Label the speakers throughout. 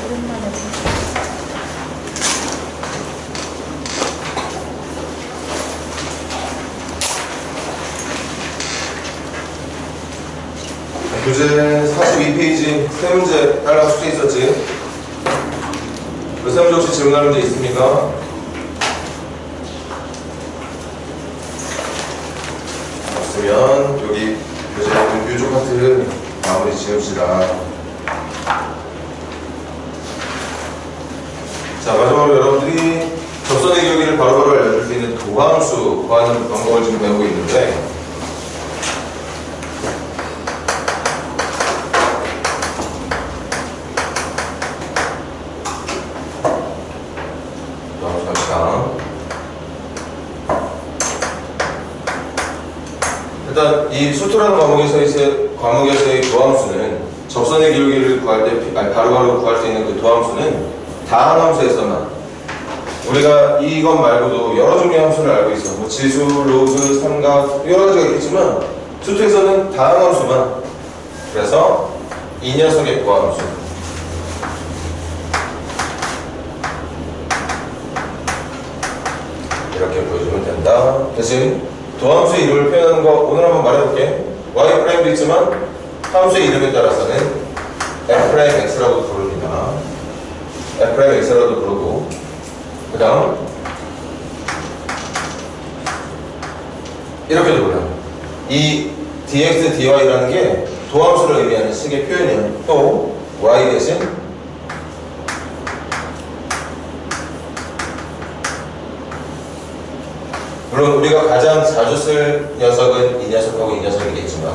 Speaker 1: 오랜만에
Speaker 2: 교재 42페이지 세 문제 따라 숙제 있었지? 그 세 문제 혹시 질문할 문제 있습니까? 없으면 여기 교재 유조 파트 마무리 지읍시다. 자, 마지막으로 여러분들이 접선의 기울기를 바로바로 알려줄 수 있는 도함수 구하는 방법을 지금 배우고 있는데, 일단 이 수투라는 과목에서의 도함수는 접선의 기울기를 구할 때 바로바로 구할 수 있는 그 도함수는 다항함수에서만, 우리가 이것 말고도 여러 종류의 함수를 알고 있어. 뭐 지수, 로그, 삼각 여러 가지가 있겠지만 수투에서는 다항함수만. 그래서 이 녀석의 도함수, 이렇게 보여주면 된다. 대신 도함수의 이름을 표현하는 거 오늘 한번 말해볼게. y''도 있지만 함수의 이름에 따라서는 f'x라고 부릅니다. f'x라도 부르고, 그 다음 이렇게도 불러요. 이 dx, dy라는 게 도함수를 의미하는 식의 표현이에요. 또 y 대신 물론 우리가 가장 자주 쓸 녀석은 이 녀석하고 이 녀석이겠지만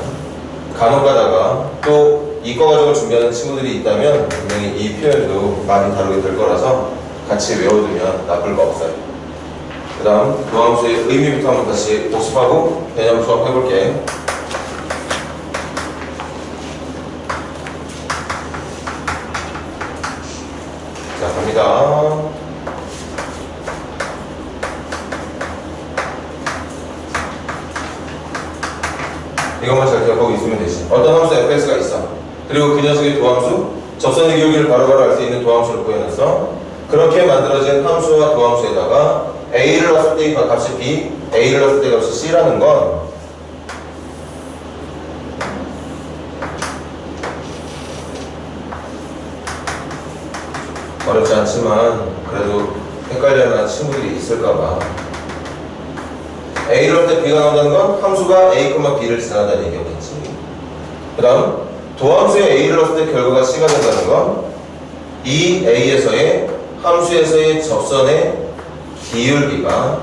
Speaker 2: 간혹 가다가 또 이과 과정을 준비하는 친구들이 있다면 분명히 이 표현도 많이 다루게 될 거라서 같이 외워두면 나쁠 거 없어요. 그 다음 도함수의 의미부터 한번 다시 복습하고 개념 수업 해볼게. 자, 갑니다. 이것만 잘 기억하고 있으면 되지. 어떤 함수 fx가 있어. 그리고 그 녀석의 도함수, 접선의 기울기를 바로바로 알 수 있는 도함수를 구해놨어. 그렇게 만들어진 함수와 도함수에다가 a를 넣었을 때 값이 b, a를 넣었을 때 값이 c라는 건 어렵지 않지만 그래도 헷갈려하는 친구들이 있을까봐, a를 넣을 때 b가 나온다는 건 함수가 a, b를 지나간다는 얘기였겠지. 그 다음 도함수에 a를 넣었을 때 결과가 c가 된다는 건 이 a에서의 함수에서의 접선의 기울기가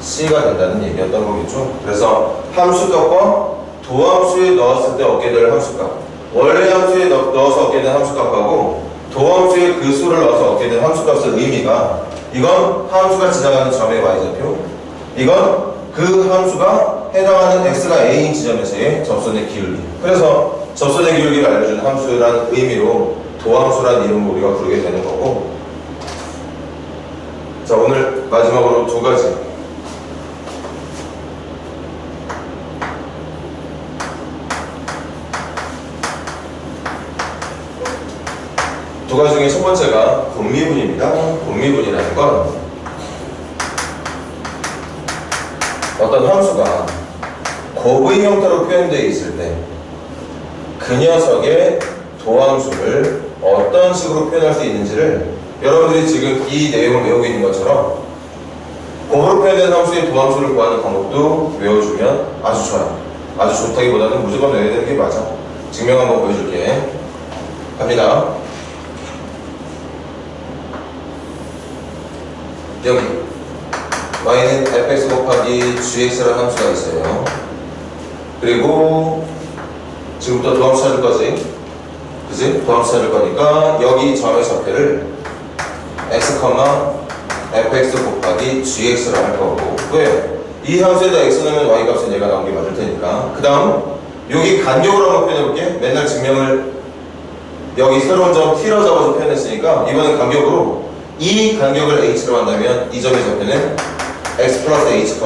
Speaker 2: c가 된다는 얘기였던 거겠죠. 그래서 함수값과 도함수에 넣었을 때 얻게 될 함수값, 원래 함수에 넣어서 얻게 된 함수값하고 도함수에 그 수를 넣어서 얻게 된 함수값의 의미가, 이건 함수가 지나가는 점의 y좌표, 이건 그 함수가 해당하는 x가 a인 지점에서의 접선의 기울기. 그래서 접선의 기울기를 알려주는 함수라는 의미로 도함수라는 이름으로 우리가 부르게 되는 거고. 자, 오늘 마지막으로 두 가지. 두 가지 중에 첫 번째가 분미분입니다. 분미분이라는 건 어떤 함수가 곱의 형태로 표현되어 있을 때 그 녀석의 도함수를 어떤 식으로 표현할 수 있는지를 여러분들이 지금 이 내용을 외우고 있는 것처럼 곱으로 표현된 함수의 도함수를 구하는 방법도 외워주면 아주 좋아요. 아주 좋다기보다는 무조건 외워야 되는 게 맞아. 증명 한번 보여줄게. 갑니다. 여기 y는 fx 곱하기 gx라는 함수가 있어요. 그리고 지금부터 도함수 찾을 거지? 그지? 도함수 찾을 거니까 여기 점의 좌표를 x, fx 곱하기 gx로 할 거고, 왜? 이 함수에다 x 넣으면 y 값은 얘가 나온 게 맞을 테니까. 그 다음 여기 간격으로 한번 표현해볼게. 맨날 증명을 여기 새로운 점 t로 잡아서 표현했으니까 이번엔 간격으로 이 간격을 h로 한다면 이 점의 좌표는 x 플러스 h,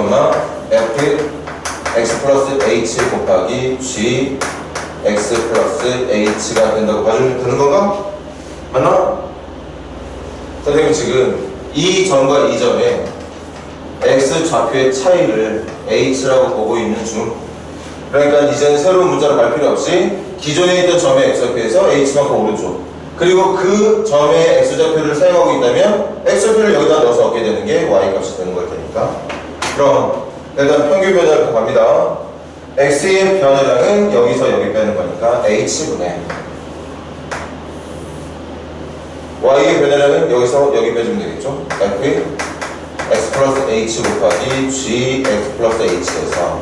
Speaker 2: f x 플러스 h 곱하기 g x 플러스 h가 된다고 봐주면 되는 건가? 맞나? 선생님 지금 이 점과 이 점의 x 좌표의 차이를 h라고 보고 있는 중. 그러니까 이제는 새로운 문자로 갈 필요 없이 기존에 있던 점의 x좌표에서 h만큼 오른쪽, 그리고 그 점의 x좌표를 사용하고 있다면 x좌표를 여기다 넣어서 얻게 되는 게 y값이 되는 걸 테니까. 그럼 일단 평균 변화를 갑니다. x의 변화량은 여기서 여기 빼는 거니까 h분의 y의 변화량은 여기서 여기 빼주면 되겠죠. f x 플러스 h 곱하기 g x 플러스 h에서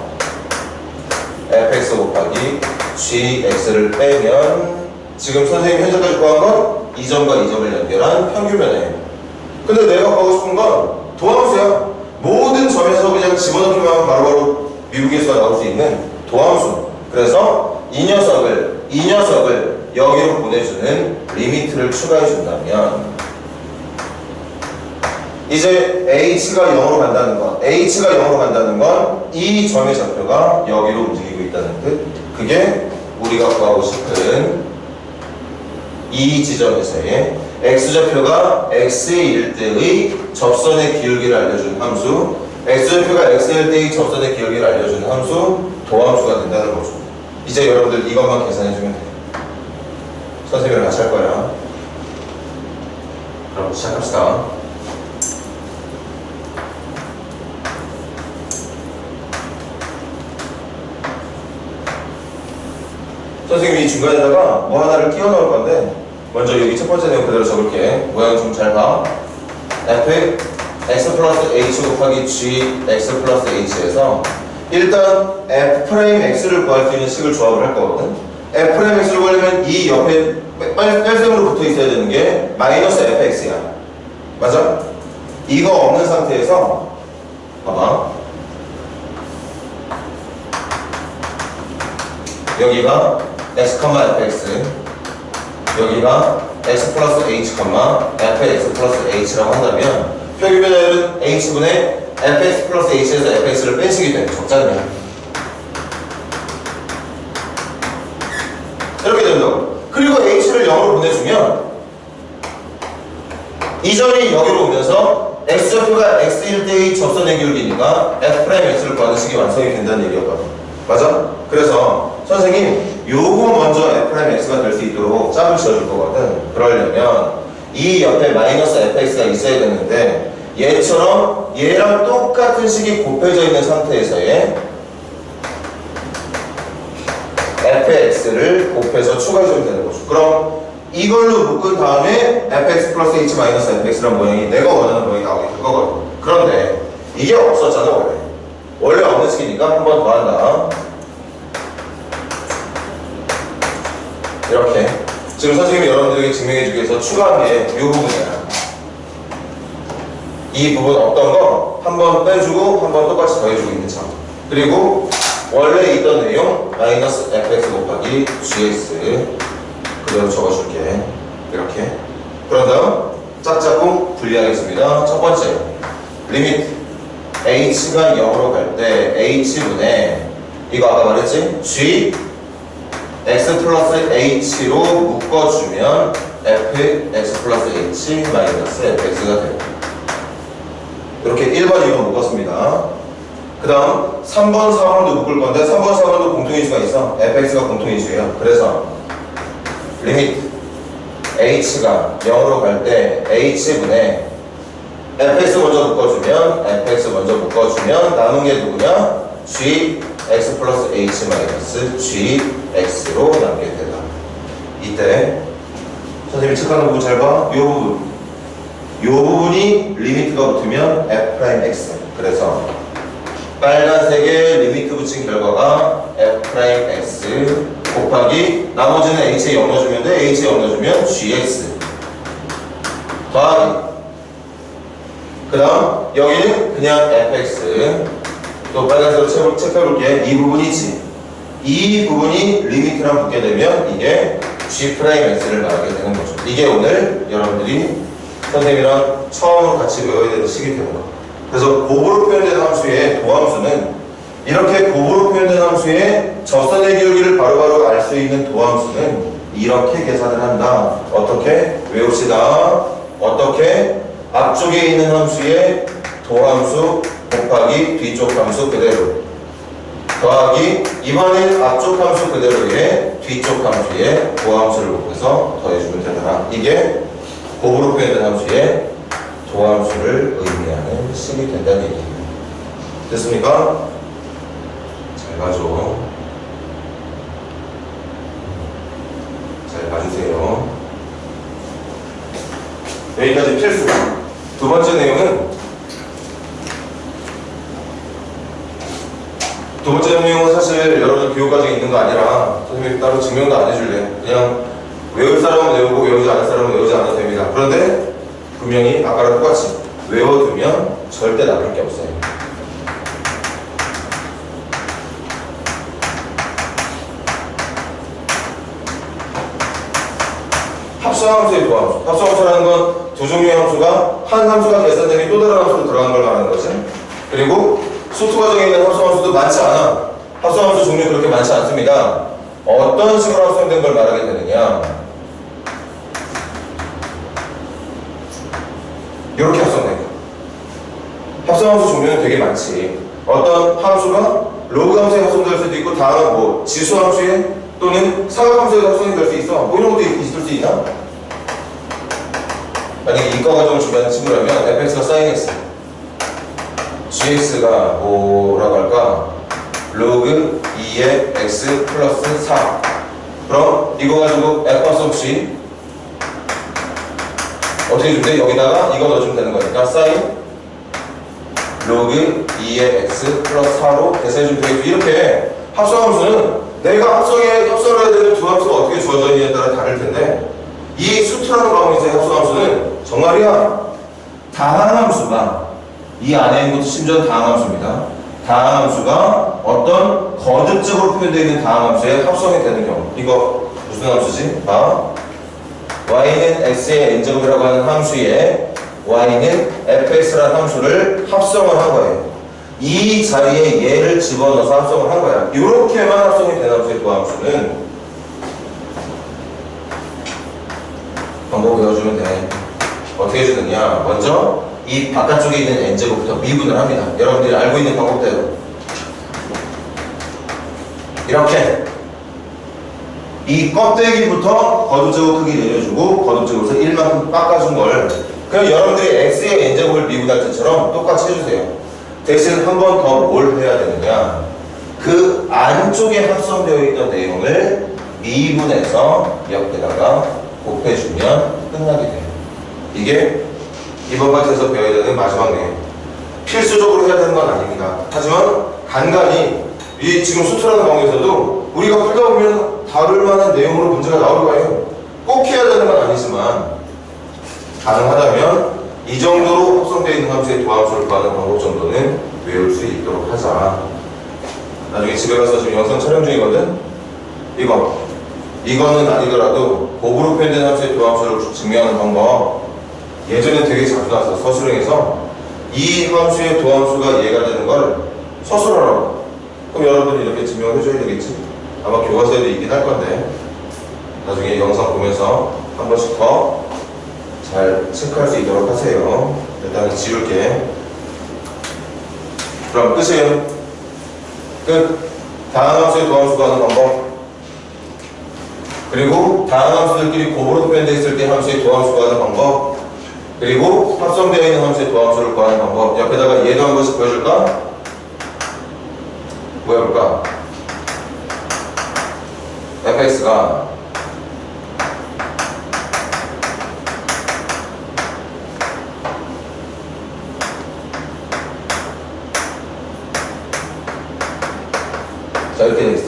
Speaker 2: fx 곱하기 gx를 빼면 지금 선생님이 현재까지 구한 건 이 점과 이 점을 연결한 평균 변화예요. 근데 내가 구하고 싶은 건 도함수야. 모든 점에서 그냥 집어넣기만 하면 바로바로 미분계수가 나올 수 있는 도함수. 그래서 이 녀석을 여기로 보내주는 리미트를 추가해 준다면 이제 h가 0으로 간다는 건 이 점의 좌표가 여기로 움직이고 있다는 뜻. 그게 우리가 구하고 싶은 이 지점에서의 x좌표가 x일 때의 접선의 기울기를 알려주는 함수, x좌표가 x일 때의 접선의 기울기를 알려주는 함수, 도함수가 된다는 거죠. 이제 여러분들 이것만 계산해주면 돼요. 선생님이랑 같이 할 거야. 그럼 시작합시다. 선생님이 이 중간에다가 뭐 하나를 끼워 넣을 건데, 먼저 여기 첫 번째 내용 그대로 적을게. 모양 좀 잘 봐. f x 플러스 h 곱하기 g x 플러스 h에서 일단 f'x를 구할 수 있는 식을 조합을 할 거거든. f'x를 구하려면 이 옆에 뺄셈으로 붙어 있어야 되는 게 마이너스 fx야. 맞아? 이거 없는 상태에서 봐봐. 여기가 x, fx, 여기가 x 플러스 h, fx 플러스 h라고 한다면 표기 변화율은 h분의 fx 플러스 h에서 fx를 뺀식이 되는 적자냐. 이렇게 된다고. 그리고 h를 0으로 보내주면 이 점이 여기로 오면서 x좌표가 x일 때의 접선의 기울기니까 f'x를 구하는 식이 완성이 된다는 얘기였거든. 맞아? 그래서 선생님 요거 먼저 f'x가 될 수 있도록 짝을 지어줄 거거든. 그러려면 이 옆에 마이너스 fx가 있어야 되는데 얘처럼 얘랑 똑같은 식이 곱해져 있는 상태에서의 fx를 곱해서 추가해주면 되는 거죠. 그럼 이걸로 묶은 다음에 fx 플러스 h 마이너스 fx란 모양이 내가 원하는 모양이 나오게 될 거거든. 그런데 이게 없었잖아. 원래 없는 식이니까 한 번 더 한다. 이렇게 지금 선생님이 여러분들에게 증명해주기 위해서 추가한 게 이 부분이야. 이 부분 없던 거 한 번 빼주고 한 번 똑같이 더해주고 있는 점. 그리고 원래 있던 내용 마이너스 fx 곱하기 gx 그대로 적어줄게. 이렇게. 그런 다음 짝짝꿍 분리하겠습니다. 첫 번째 리미트 h가 0으로 갈 때 h분의 이거 아까 말했지? g x 플러스 h로 묶어주면 fx 플러스 h 마이너스 fx가 돼요. 이렇게 1번, 2번 묶었습니다. 그 다음 3번, 4번도 묶을 건데 3번, 4번도 공통인수가 있어. fx가 공통인수예요. 그래서 리미트 h가 0으로 갈 때 h분의 fx 먼저 묶어주면 남은 게 누구냐? g x 플러스 h 마이너스 g x로 남게 되다. 이때 선생님이 체크하는 부분 잘 봐. 이 부분이 리미트가 붙으면 f'x. 그래서 빨간색에 리미트 붙인 결과가 f'x 곱하기 나머지는 h에 0 넣어주면 돼. h에 0 넣어주면 gx 더하기 그 다음 여기는 그냥 fx. 또 빨간색으로 체크해볼게. 이 부분이지. 이 부분이 리미트랑 붙게 되면 이게 g'x를 말하게 되는 거죠. 이게 오늘 여러분들이 선생님이랑 처음으로 같이 외워야 되는 식이 되는 거예요. 그래서 곱으로 표현된 함수의 도함수는 이렇게 곱으로 표현된 함수의 접선의 기울기를 바로바로 알 수 있는 도함수는 이렇게 계산을 한다. 어떻게? 외웁시다. 어떻게? 앞쪽에 있는 함수의 도함수 곱하기 뒤쪽 함수 그대로 더하기 이번엔 앞쪽 함수 그대로의 뒤쪽 함수의 도함수를 곱해서 더해주면 되더라. 이게 곱으로 표현된 함수의 도함수를 의미하는 식이 된다는 얘기예요. 됐습니까? 잘 봐줘. 잘 봐주세요. 여기까지 필수. 두 번째 내용은 사실 여러분 교육과정에 있는 거 아니라 선생님이 따로 증명도 안 해줄래. 그냥 외울 사람은 외우고 외우지 않을 사람은 외우지 않아도 됩니다. 그런데 분명히 아까랑 똑같이 외워두면 절대 나쁠 게 없어요. 합성함수의 도함수. 합성함수라는 건 두 종류의 함수가 한 함수가 계산되니 또 다른 함수로 들어간 걸 말하는 거지. 그리고 수투 과정에 있는 합성함수도 많지 않아. 합성함수 종류 그렇게 많지 않습니다. 어떤 식으로 합성된 걸 말하게 되느냐. 이렇게 합성돼요. 합성함수 종류는 되게 많지. 어떤 함수가 로그 함수에 합성될 수도 있고 다음 뭐 지수 함수에 또는 사각 함수에 합성이 될 수 있어. 뭐 이런 것도 있을 수 있나? 만약에 이과 과정을 준비하는 친구라면 fx가 sin x, gx가 뭐라고 할까? 로그 2의 x 플러스 4. 그럼 이거 가지고 f값 없이 어떻게 주면 돼? 여기다가 이거 넣어주면 되는 거니까 sin 로그 2의 x 플러스 4로 대체해주면 되겠죠. 이렇게 합성함수는 내가 합성을 해야 되는 두 함수가 어떻게 주어져 있느냐에 따라 다를 텐데 이 수트라는 과목에서의 합성함수는 정말이야 다항함수가 이 안에 있는 것도 심지어 다항함수입니다. 다항함수가 어떤 거듭적으로 표현되어 있는 다항함수에 합성이 되는 경우 이거 무슨 함수지? 봐. y는 x의 n제곱이라고 하는 함수에 y는 fx라는 함수를 합성을 한 거예요. 이 자리에 얘를 집어넣어서 합성을 한 거야. 이렇게만 합성이 된 함수의 도함수는 방법 외워주면 돼. 어떻게 해주느냐. 먼저 이 바깥쪽에 있는 n제곱부터 미분을 합니다. 여러분들이 알고 있는 방법대로 이렇게 이 껍데기부터 거듭제곱 크기 내려주고 거듭제곱에서 1만큼 깎아준 걸 그냥 여러분들이 x의 n제곱을 미분할 때처럼 똑같이 해주세요. 대신 한 번 더 뭘 해야 되느냐. 그 안쪽에 합성되어 있던 내용을 미분해서 옆에다가 곱해주면 끝나게 돼요. 이게 이번 파트에서 배워야 되는 마지막 내용. 필수적으로 해야 되는 건 아닙니다. 하지만 간간히 이 지금 수트라는 과목에서도 우리가 풀다 보면 다룰 만한 내용으로 문제가 나올 거예요. 꼭 해야 되는 건 아니지만 가능하다면 이 정도로 합성되어 있는 함수의 도함수를 구하는 방법 정도는 외울 수 있도록 하자. 나중에 집에 가서 지금 영상 촬영 중이거든? 이거는 아니더라도 곱으로 표현된 함수의 도함수를 증명하는 방법 예전에 되게 자주 나왔어. 서술형에서 이 함수의 도함수가 얘가 되는 걸 서술하라고. 그럼 여러분이 이렇게 증명을 해줘야 되겠지? 아마 교과서에도 있긴 할 건데 나중에 영상 보면서 한 번씩 더 잘 체크할 수 있도록 하세요. 일단은 지울게. 그럼 끝이에요. 끝. 다항함수의 도함수 구하는 방법. 그리고 다항함수들끼리 곱으로 표현되어 있을 때 함수의 도함수 구하는 방법. 그리고 합성되어 있는 함수의 도함수를 구하는 방법. 옆에다가 얘도 한 번씩 보여줄까? 뭐 해볼까? fx가 자 이렇게 되어 있어.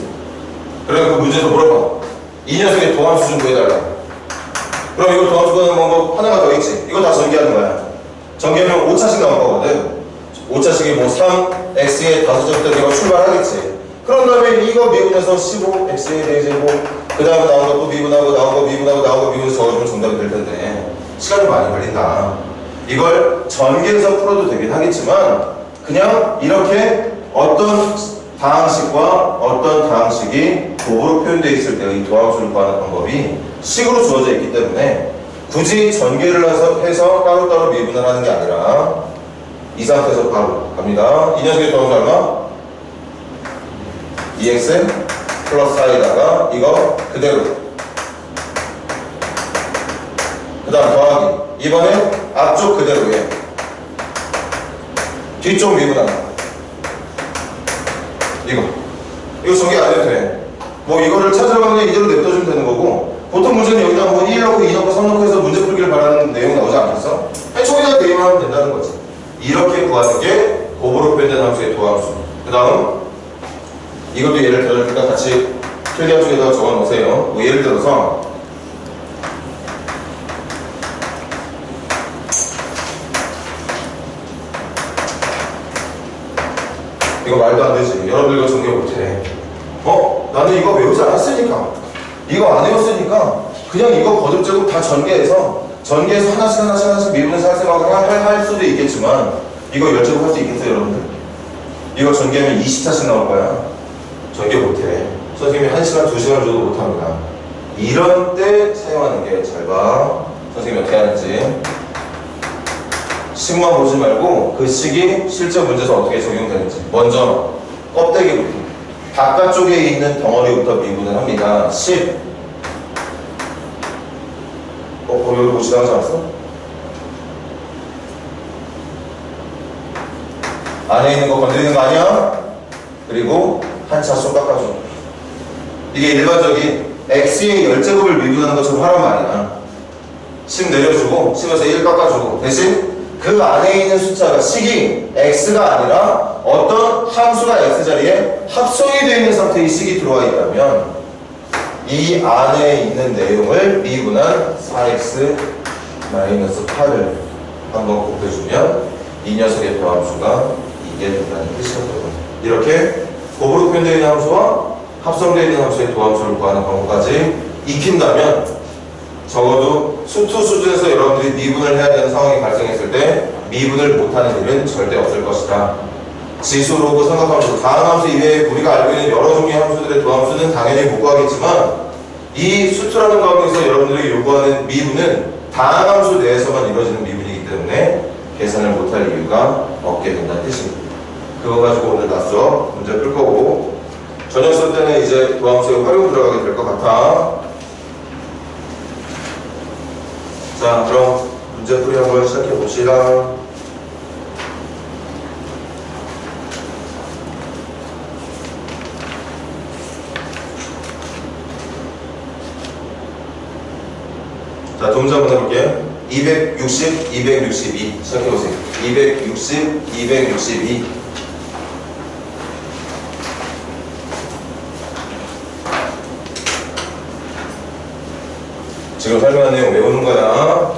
Speaker 2: 그럼 그 문제에서 물어봐. 이 녀석의 도함수 좀 구해달라. 그럼 이거 도함수 구하는 방법 하나가 더 있지. 이거 다 전개하는 거야. 전개하면 5차씩 나올 거거든. 5차씩이 뭐 3x의 5제곱부터 내가 출발하겠지. 그런 다음에 이거 미분해서 15x의 4제곱 그 다음에 나온 거 또 미분하고 나온 거 미분하고 나온 거 미분해서 적어주면 정답이 될 텐데 시간이 많이 걸린다. 이걸 전개해서 풀어도 되긴 하겠지만 그냥 이렇게 어떤 다항식과 어떤 다항식이 곱으로 표현되어 있을 때 이 도함수를 구하는 방법이 식으로 주어져 있기 때문에 굳이 전개를 해서 따로따로 미분을 하는 게 아니라 이 상태에서 바로 갑니다. 이 녀석의 더하기 얼마? 2x 플러스 4에다가 이거 그대로 그 다음 더하기 이번에 앞쪽 그대로 해 뒤쪽 미분하나 이거 전개 안 해도 돼. 뭐 이거를 찾으러 가면 이대로 냅둬주면 되는 거고 보통 문제는 여기다 뭐 1 넣고 2 넣고 3 넣고 해서 문제 풀기를 바라는 내용 나오지 않겠어? 아니 저기다 대입만 하면 된다는 거지. 이렇게 구하는 게 곱으로 표현된 함수의 도함수. 그 다음 이것도 예를 들어주니까 같이 필기한 쪽에다가 적어 놓으세요. 뭐 예를 들어서 이거 말도 안 되지. 여러분들 이거 전개 못해. 나는 이거 외우지 않았으니까 이거 안 외웠으니까 그냥 이거 거듭제곱 다 전개해서 하나씩 미분해서 할 생각을 할 수도 있겠지만 이거 열제곱 할 수 있겠어요 여러분들? 이거 전개하면 20차씩 나올 거야. 전개 못해. 선생님이 1시간 2시간 줘도 못합니다. 이런 때 사용하는 게 잘 봐. 선생님이 어떻게 하는지 식만 보지 말고 그 식이 실제 문제에서 어떻게 적용되는지 먼저 껍데기부터 바깥쪽에 있는 덩어리부터 미분을 합니다. 10 거기 뭐 지나가지 않았어? 안에 있는 거 건드리는 거 아니야? 그리고 한 차수 깎아줘. 이게 일반적인 x의 열제곱을 미분하는 것처럼 하란 말이야. 10 내려주고 10에서 1 깎아주고 대신 그 안에 있는 숫자가 식이 x가 아니라 어떤 함수가 x자리에 합성이 되어 있는 상태의 식이 들어와 있다면 이 안에 있는 내용을 미분한 4x-8을 한번 곱해주면 이 녀석의 더함수가 이게 된다는 뜻이거든요. 이렇게 곱으로 표현되어 있는 함수와 합성되어 있는 함수의 도함수를 구하는 방법까지 익힌다면 적어도 수투 수준에서 여러분들이 미분을 해야 되는 상황이 발생했을 때 미분을 못하는 일은 절대 없을 것이다. 지수로 생각하면서 다음 함수 이외에 우리가 알고 있는 여러 종류의 함수들의 도함수는 당연히 못 구하겠지만 이 수투라는 과목에서 여러분들이 요구하는 미분은 다음 함수 내에서만 이루어지는 미분이기 때문에 계산을 못할 이유가 없게 된다는 뜻입니다. 그거 가지고 오늘 낮 수업 문제 풀 거고 저녁 수업 때는 이제 도함수에 활용 들어가게 될 것 같아. 자, 그럼 문제풀이 한번 시작해 봅시다. 자, 동작 한번 해볼게요. 260, 262 시작해 보세요. 260, 262 지금 설명한 내용 외우는 거야.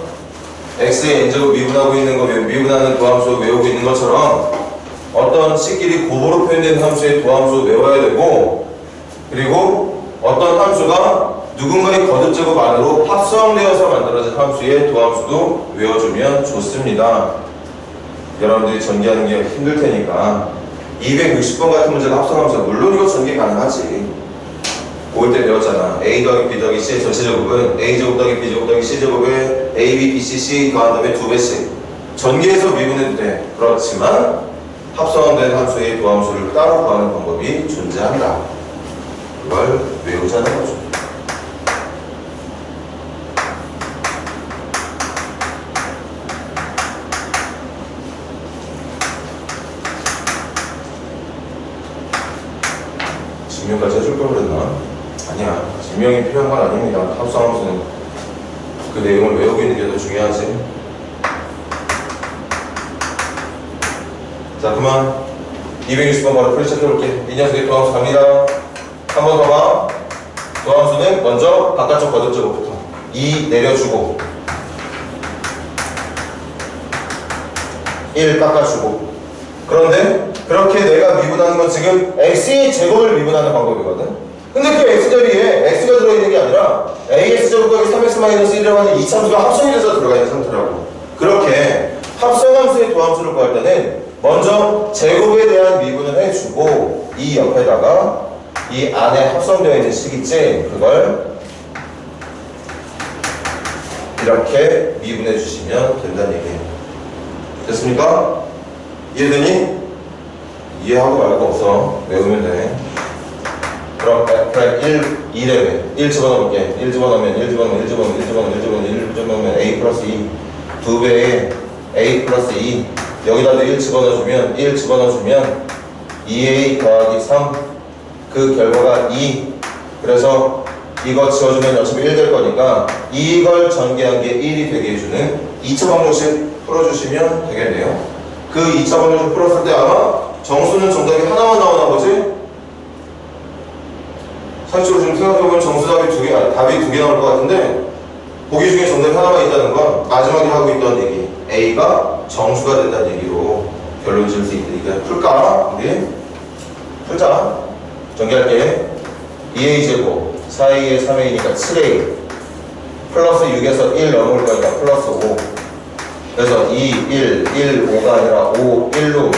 Speaker 2: x의 n제곱 미분하고 있는 거 미분하는 도함수 외우고 있는 것처럼 어떤 식끼리 곱으로 표현된 함수의 도함수 외워야 되고 그리고 어떤 함수가 누군가의 거듭제곱 안으로 합성되어서 만들어진 함수의 도함수도 외워주면 좋습니다. 여러분들이 전개하는 게 힘들 테니까 260번 같은 문제가 합성함수 물론 이거 전개 가능하지. 올 때 배웠잖아. A 더하기 B 더하기 C의 전체제곱은 A제곱 더하기 B제곱 더하기 C제곱에 A, B, B, C, C 더한 다음에 2배씩 전개해서 미분해도 돼. 그렇지만 합성된 함수의 도함수를 따로 구하는 방법이 존재한다. 그걸 외우자는 거죠. 증명까지 해줄 걸 그랬나? 아니야. 증명이 필요한 건 아닙니다. 합성함수는 그 내용을 외우고 있는 게 더 중요하지. 자, 그만 260번 바로 풀이 시작해볼게. 이 녀석의 도함수 갑니다. 한 번 더 봐. 도함수는 먼저 바깥쪽 거듭제곱부터 2 내려주고 1 깎아주고 그런데 그렇게 내가 미분하는 건 지금 x의 제곱을 미분하는 방법이거든. 근데 그 x자리에 x가 들어있는 게 아니라 ax제곱 더하기 3x-1이라고 하는 이 참수가 합성이 돼서 들어가 있는 상태라고. 그렇게 합성함수의 도함수를 구할 때는 먼저 제곱에 대한 미분을 해주고 이 옆에다가 이 안에 합성되어 있는 식 있지? 그걸 이렇게 미분해 주시면 된다는 얘기예요. 됐습니까? 이해되니? 이해하고 말고 없어. 외우면 돼. 그럼 F' 1에 1 집어넣을게. 1 집어넣으면 A 플러스 2 2배에 A 플러스 2 여기다도 1 집어넣어주면 2A 더하기 3 그 결과가 2 그래서 이거 지워주면 어차피 1 될 거니까 이걸 전개한 게 1이 되게 해주는 2차 방정식 풀어주시면 되겠네요. 그 2차 방정식 풀었을 때 아마 정수는 정답이 하나만 나오나 보지? 사실적으로 지금 생각해보면 정수답이 답이 2개 나올 것 같은데 보기 중에 정답이 하나만 있다는 건 마지막에 하고 있던 얘기 A가 정수가 된다는 얘기로 결론 지을 수 있으니까 풀까? 우리? 풀자. 전개할게. 2A제곱 4A에 3A니까 7A 플러스 6에서 1 넘을 거니까 플러스 5 그래서 2, 1, 5가 아니라 5, 1로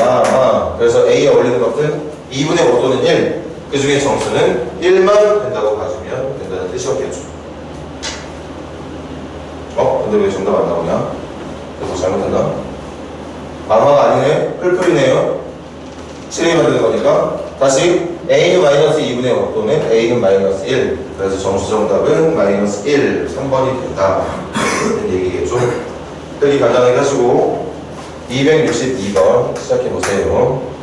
Speaker 2: 그래서 A에 올리는 것은 2분의 5 또는 1 그 중에 정수는 1만 된다고 봐주면 된다는 뜻이었겠죠. 근데 왜 정답 안 나오냐? 그래서 잘못했나? 마마가 아니네? 풀풀이네요. 7A 만드는 거니까 다시 A는 마이너스 2분의 5 또는 A는 마이너스 1 그래서 정수 정답은 마이너스 1 3번이 된다 이런 얘기겠죠. 여기 간단하게 하시고 262번 시작해보세요.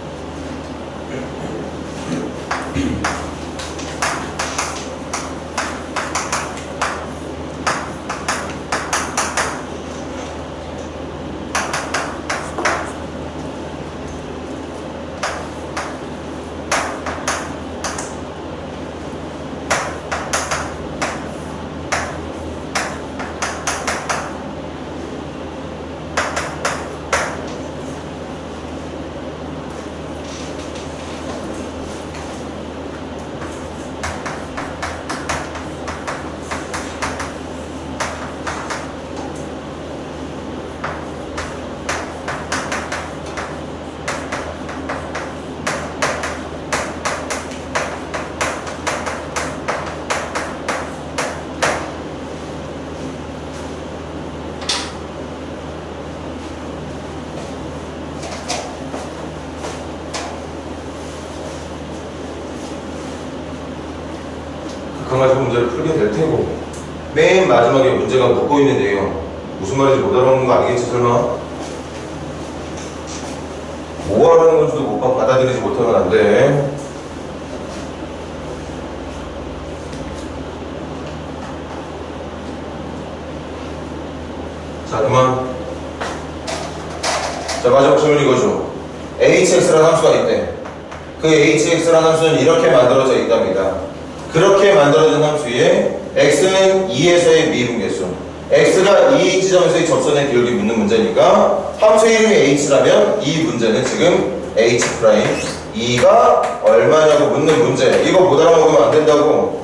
Speaker 2: 가지고 문제를 풀게 될 테고 맨 마지막에 문제가 묻고 있는 내용 무슨 말인지 못 알아보는 거 아니겠지 설마? 뭐 하라는 건지도 못 받아들이지 못하면 안 돼. 자 그만. 자 마지막 질문 이거죠. hx라는 함수가 있대. 그 hx라는 함수는 이렇게 만들어져 있답니다. 그렇게 만들어진 함수에 x는 2에서의 미분계수 x가 2 지점에서의 접선의 기울기 묻는 문제니까 함수 이름이 h라면 이 문제는 지금 h', 2가 얼마냐고 묻는 문제. 이거 못 알아먹으면 안 된다고.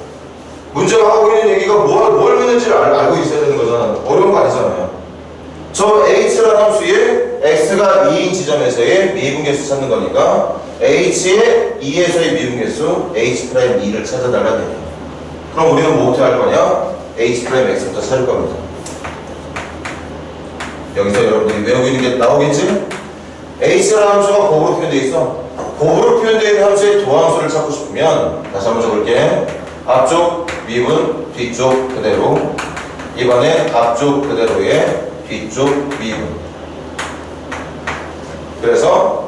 Speaker 2: 문제가 하고 있는 얘기가 뭘 묻는지를 알고 있어야 되는 거잖아. 어려운 거 아니잖아요. 저 h라는 함수에 x가 2인 지점에서의 미분계수 찾는 거니까 h의 2에서의 미분계수 h'2를 찾아달라는 얘기야. 그럼 우리는 뭐부터 할 거냐? h'x부터 찾을 겁니다. 여기서 여러분들이 외우고 있는 게 나오겠지? h라는 함수가 곱으로 표현되어 있어. 곱으로 표현되어 있는 함수의 도함수를 찾고 싶으면 다시 한번 적을게. 앞쪽 미분, 뒤쪽 그대로. 이번에 앞쪽 그대로의 뒤쪽 미분. 그래서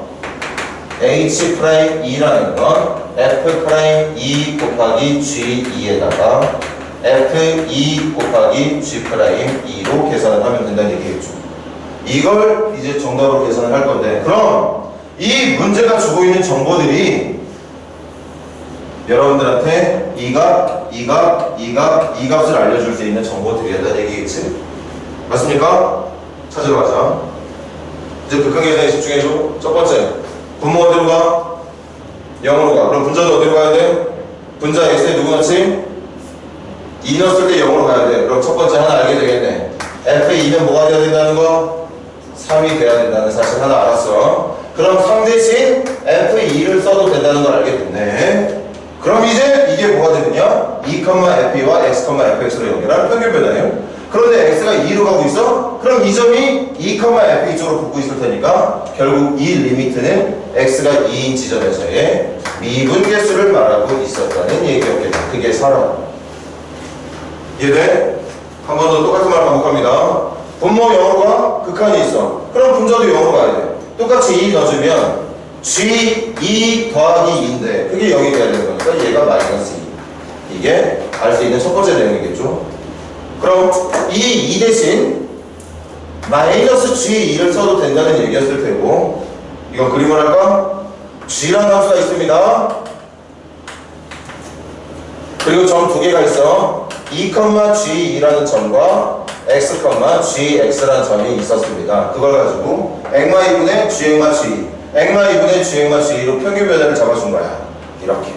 Speaker 2: H'2라는 건 F'2 곱하기 G2에다가 F2 곱하기 G'2로 계산을 하면 된다는 얘기겠죠. 이걸 이제 정답으로 계산을 할 건데, 그럼 이 문제가 주고 있는 정보들이 여러분들한테 이 값을 알려줄 수 있는 정보들이었다는 얘기겠지? 맞습니까? 찾으러 가자. 이제 극한 계산에 집중해줘. 첫 번째, 분모 어디로 가? 0으로 가. 그럼 분자도 어디로 가야 돼? 분자 x에 누구 넣지? 2 넣었을 때 0으로 가야 돼. 그럼 첫 번째 하나 알게 되겠네. f의 2는 뭐가 돼야 된다는 거? 3이 돼야 된다는 사실 하나 알았어. 그럼 3 대신 f2를 써도 된다는 걸 알게 됐네. 그럼 이제 이게 뭐가 되느냐? 2,f와 x,fx로 연결하는 평균 변화예요. 그런데 x가 2로 가고 있어? 그럼 이 점이 2,f 이쪽으로 붙고 있을 테니까 결국 이 리미트는 x가 2인 지점에서의 미분계수를 말하고 있었다는 얘기였겠다. 그게 4라. 이해돼? 한 번 더 똑같은 말 반복합니다. 분모 0으로 가? 극한이 있어. 그럼 분자도 0으로 가야 돼. 똑같이 2 넣어주면 g2 더하기 2인데 그게 0이 돼야 되는 거니까 얘가 마이너스 2. 이게 알 수 있는 첫 번째 내용이겠죠. 그럼 이 2 대신 마이너스 g2를 써도 된다는 얘기였을 테고, 이건 그림을 할까? g라는 함수가 있습니다. 그리고 점 두 개가 있어. 2,g2라는 점과 x, gx라는 점이 있었습니다. 그걸 가지고 액마 2분의 g, 액마 g, 액마 2분의 g, 액마 g로 평균 변화를 잡아준 거야. 이렇게.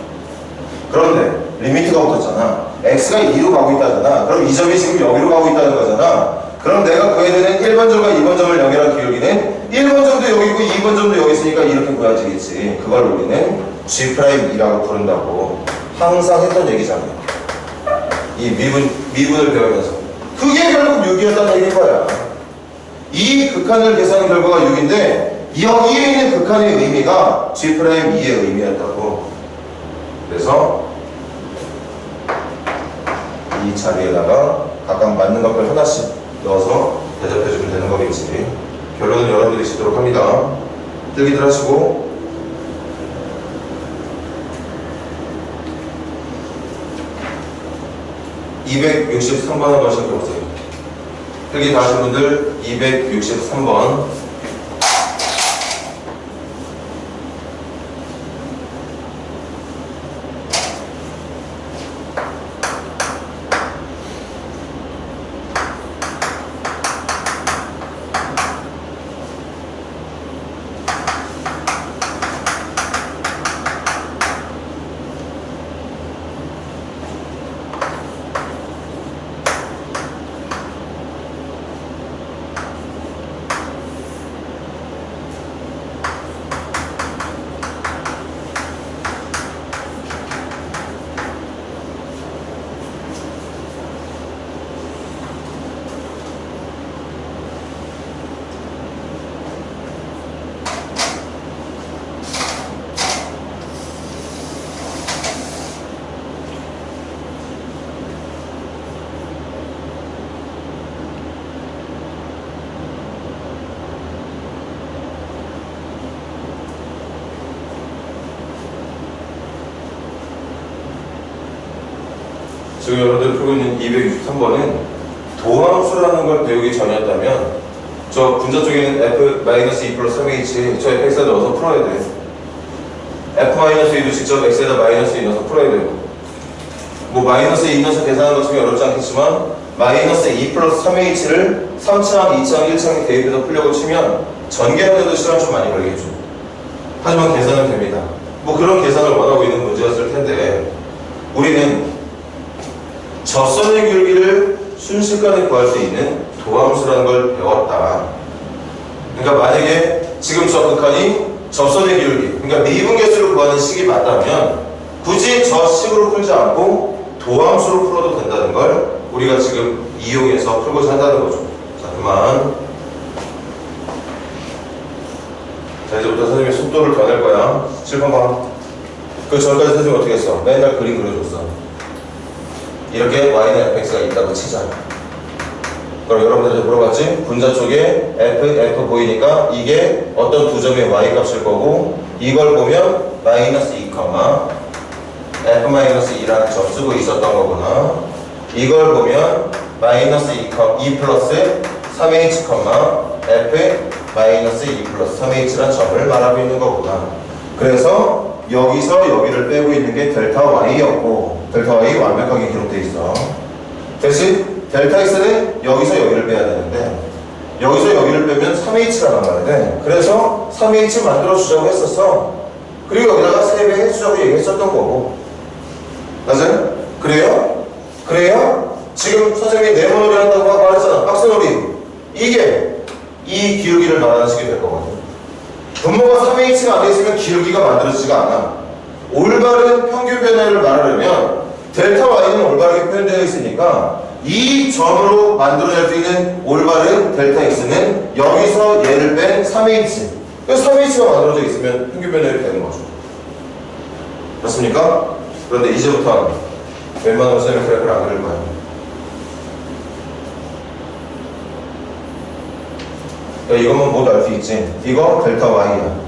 Speaker 2: 그런데 리미트가 붙었잖아. x가 2로 가고 있다잖아. 그럼 이 점이 지금 여기로 가고 있다는 거잖아. 그럼 내가 구해야 되는 1번 점과 2번 점을 연결한 기울기는 1번 점도 여기 있고 2번 점도 여기 있으니까 이렇게 구해지겠지. 그걸 우리는 G'2라고 부른다고 항상 했던 얘기잖아요. 이 미분을 배우면서. 그게 결국 6이었다는 얘기인 거야. 이 극한을 계산한 결과가 6인데 여기에 있는 극한의 의미가 G'2의 의미였다고. 그래서 이 자리에다가 각각 맞는 것들 하나씩 넣어서 대답해주면 되는 거겠지. 결론은 여러분들이 짓도록 합니다. 필기들 하시고, (263번) 한번 시작해보세요. 필기 다 하신 분들 263번. 지금 여러분들 풀고 있는 263번은 도함수라는 걸 배우기 전이었다면 저 분자 쪽에는 f-2 플러스 3h 저 fx에다 넣어서 풀어야 돼. f-2도 직접 x에다 마이너스 2 넣어서 풀어야 돼요. 뭐 마이너스 2 넣어서 계산하는 것처럼 어렵지 않겠지만 마이너스 2 플러스 3h를 3창, 2창, 1창에 대입해서 풀려고 치면 전개하는데도 시간 좀 많이 걸리겠죠. 하지만 계산은 됩니다. 뭐 그런 계산을 원하고 있는 문제였을 텐데 우리는 접선의 기울기를 순식간에 구할 수 있는 도함수라는 걸 배웠다. 그러니까 만약에 지금 저 극한이 접선의 기울기, 그러니까 미분계수를 구하는 식이 맞다면 굳이 저 식으로 풀지 않고 도함수로 풀어도 된다는 걸 우리가 지금 이용해서 풀고자 한다는 거죠. 자, 그만. 자, 이제부터 선생님이 속도를 더 낼 거야. 7번 봐. 그 전까지 선생님이 어떻게 했어? 맨날 그림 그려줬어. 이렇게 y는 fx가 있다고 치자. 그럼 여러분들한테 물어봤지? 분자 쪽에 f 보이니까 이게 어떤 두 점의 y 값일 거고 이걸 보면 마이너스 2, f-2라는 점 쓰고 있었던 거구나. 이걸 보면 마이너스 2 플러스 3h, f-2 플러스 3h라는 점을 말하고 있는 거구나. 그래서 여기서 여기를 빼고 있는 게 델타 y였고 델타 y 완벽하게 기록되어 있어. 대신 델타 x는 여기서 여기를 빼야 되는데 여기서 여기를 빼면 3h가 나와야 돼. 그래서 3h 만들어주자고 했었어. 그리고 여기다가 3배 해주자고 얘기했었던 거고. 맞아요? 그래요? 그래요? 지금 선생님이 네모놀이 한다고 말했잖아. 박스놀이. 이게 이 기울기를 말하는 식이 될 거거든. 분모가 3h가 안 돼 있으면 기울기가 만들어지지가 않아. 올바른 평균 변화를 말하려면 델타 y는 올바르게 표현되어 있으니까 이 점으로 만들어낼 수 있는 올바른 델타 x는 여기서 얘를 뺀 3h. 3h가 만들어져 있으면 평균 변화율이 되는 거죠. 맞습니까? 그런데 이제부터 웬만하면 쌤이 그래프를 안 그릴 거예요. 이것만 모두 알 수 있지. 이거 델타 y야.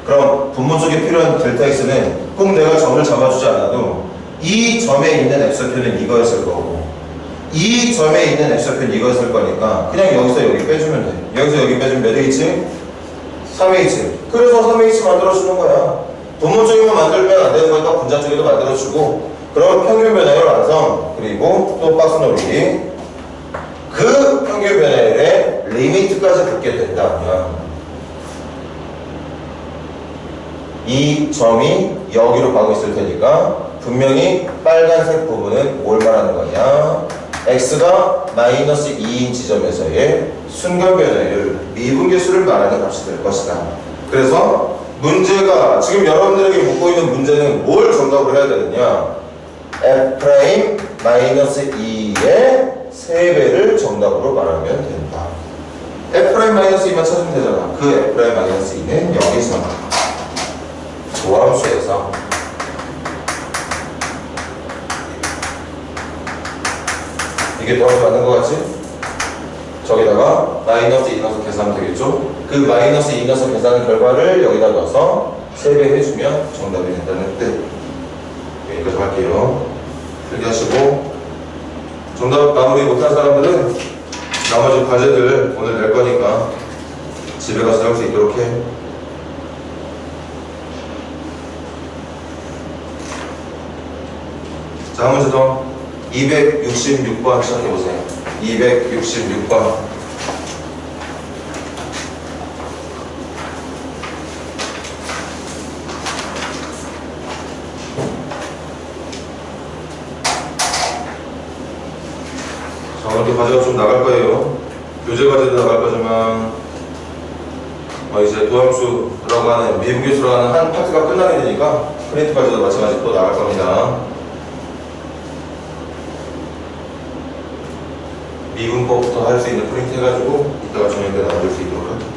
Speaker 2: 그럼 분모 쪽에 필요한 델타 x는 꼭 내가 점을 잡아주지 않아도 이 점에 있는 x표는 이거였을 거고 이 점에 있는 x표는 이거였을 거니까 그냥 여기서 여기 빼주면 돼. 여기서 여기 빼주면 몇 h? 3h. 그래서 3h 만들어주는 거야. 분모 쪽에만 만들면 안 되는 거니까 분자 쪽에도 만들어주고 그럼 평균 변화율 완성. 그리고 또 박스 놀이. 그 평균 변화율에 리미트까지 붙게 된다면 이 점이 여기로 가고 있을 테니까 분명히 빨간색 부분은 뭘 말하는 거냐? x가 마이너스 2인 지점에서의 순간 변화율 미분계수를 말하는 값이 될 것이다. 그래서 문제가 지금 여러분들에게 묻고 있는 문제는 뭘 정답을 해야 되느냐? f' 마이너스 2의 3배를 정답으로 말하면 된다. f' 마이너스 2만 찾으면 되잖아. 그 f' 마이너스 2는 여기서 조함수에서 이게 도함수 맞는 것 같지? 저기다가 마이너스 2 넣어서 계산하면 되겠죠? 그 마이너스 2 넣어서 계산한 결과를 여기다 넣어서 3배 해주면 정답이 된다는 뜻. 여기까지 할게요. 이렇게 하시고 정답 마무리 못한 사람들은 나머지 과제들 오늘 낼 거니까 집에 가서 할 수 있도록 해. 자, 한 문제 더. 266번 시작해보세요. 266번. 자, 오늘도 과제가 좀 나갈 거예요. 교재 과제도 나갈 거지만 이제 도함수라고 하는 미분계수라고 하는 한 파트가 끝나게 되니까 프린트 과제도 마찬가지로 또 나갈 겁니다. 미분법부터 할 수 있는 프린트 해가지고 이따가 저녁에 나눠줄 수 있도록 할게요.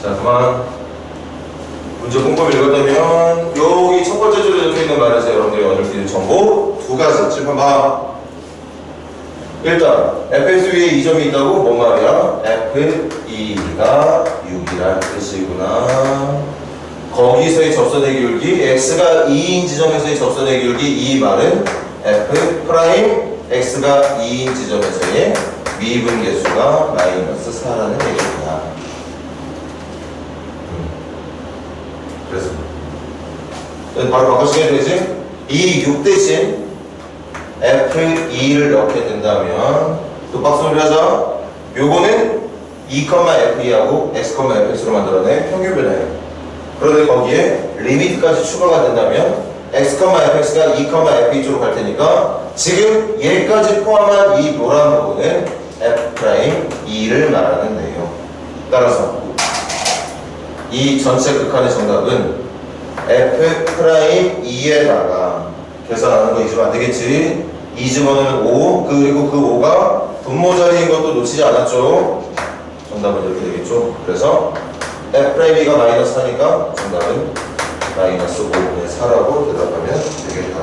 Speaker 2: 자, 그만. 문제 꼼꼼히 읽었다면 여기 첫 번째 줄에 적혀있는 말에서 여러분들이 얻을 수 있는 정보 두 가지. 칠판 봐. 일단 fx 위에 이 점이 있다고 뭔 말이야? f2가 6이란 뜻이구나. 거기서의 접선의 기울기 x가 2인 지점에서의 접선의 기울기 이 말은 f' x가 2인 지점에서의 미분계수가 마이너스 4라는 얘기입니다. 그래서 바로 바꿔주게 되지? 이 6 대신 F2를 넣게 된다면 또 박수를 하자. 요거는 2,F2하고 X,Fx로 만들어낸 평균 변화예요. 그런데 거기에 리미트까지 추가가 된다면 X,Fx가 2,F2 쪽으로 갈 테니까 지금 얘까지 포함한 이 노란 부분은 F'2를 말하는 내용. 따라서 이 전체 극한의 정답은 F'2에다가 계산하는 거 잊으면 안 되겠지. 2 집어넣으면 5, 그리고 그 5가 분모 자리인 것도 놓치지 않았죠. 정답은 이렇게 되겠죠. 그래서 F'2가 마이너스 4니까 정답은 마이너스 5분의 4라고 대답하면 되겠다.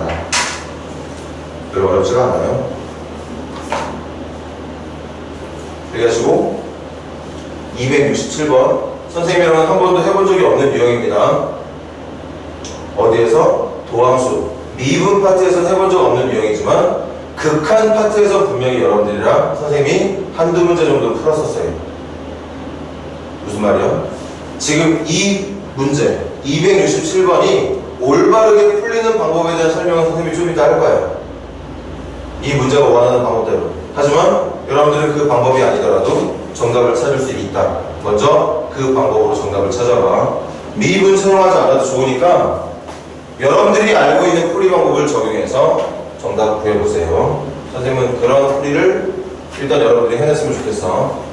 Speaker 2: 별로 어렵지가 않아요. 이렇게 하시고 267번 선생님이랑은 한 번도 해본 적이 없는 유형입니다. 어디에서? 도함수 미분 파트에서는 해본 적 없는 유형이지만 극한 파트에서 분명히 여러분들이랑 선생님이 한두 문제 정도 풀었었어요. 무슨 말이야? 지금 이 문제 267번이 올바르게 풀리는 방법에 대한 설명은 선생님이 좀 이따 할 거예요. 이 문제가 원하는 방법대로. 하지만 여러분들은 그 방법이 아니더라도 정답을 찾을 수 있다. 먼저 그 방법으로 정답을 찾아봐. 미분 사용하지 않아도 좋으니까 여러분들이 알고 있는 풀이 방법을 적용해서 정답 구해보세요. 선생님은 그런 풀이를 일단 여러분들이 해냈으면 좋겠어.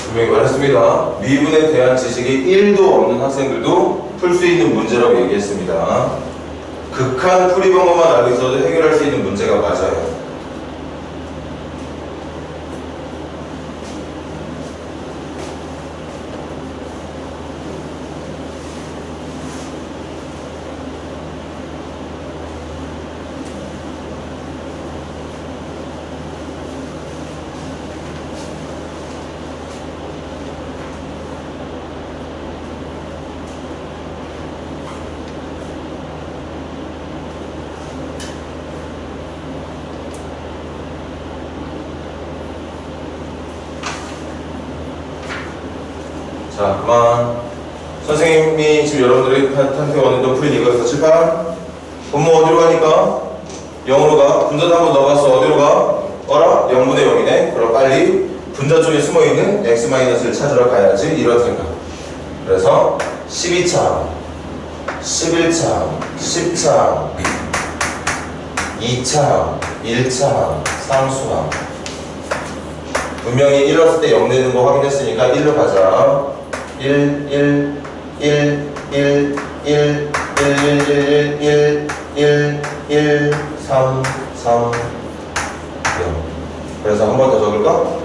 Speaker 2: 분명히 말했습니다. 미분에 대한 지식이 1도 없는 학생들도 풀 수 있는 문제라고 얘기했습니다. 극한 풀이 방법만 알고 있어도 해결할 수 있는 문제가 맞아요. 자, 그만. 선생님이 지금 여러분들한테 원했던 풀이 이거에서 칠판. 분모 어디로 가니까? 0으로 가. 분자도 한번 넣어봤어. 어디로 가? 어라? 0분의 0이네. 그럼 빨리 분자 쪽에 숨어있는 x-를 찾으러 가야지. 이런 생각. 그래서 12차, 11차, 10차, 2차, 1차, 상수항. 분명히 1 넣었을 때 0 내는 거 확인했으니까 1로 가자. 1, 1, 1, 1, 1, 1, 1, 1, 1, 3, 3, 0. 그래서 한 번 더 적을까?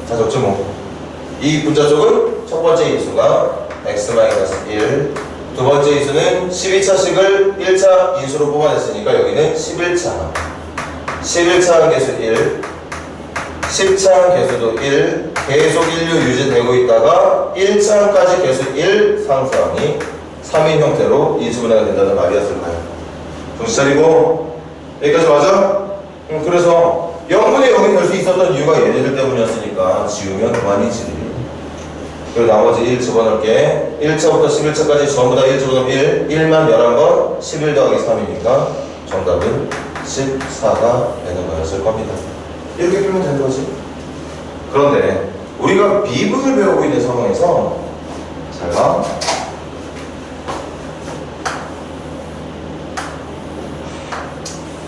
Speaker 2: 다 적죠 뭐. 이 분자 쪽은 첫 번째 인수가 x-1, 두 번째 인수는 12차씩을 1차 인수로 뽑아냈으니까 여기는 11차. 11차 개수 1, 10차 개수도 1, 계속 1류 유지되고 있다가 1차까지 개수 1 상수항이 3인 형태로 인수분해가 된다는 말이었을까요? 정신 차리고 여기까지 맞아? 그래서 0분의 0이 될 수 있었던 이유가 얘네들 때문이었으니까 지우면 그만이지. 그리고 나머지 1 집어넣을게. 1차부터 11차까지 전부 다 1 집어넣으면 1만 11번 11 더하기 3이니까 정답은 14가 되는 거였을 겁니다. 이렇게 풀면 되는 거지. 그런데 우리가 미분을 배우고 있는 상황에서 잘 봐.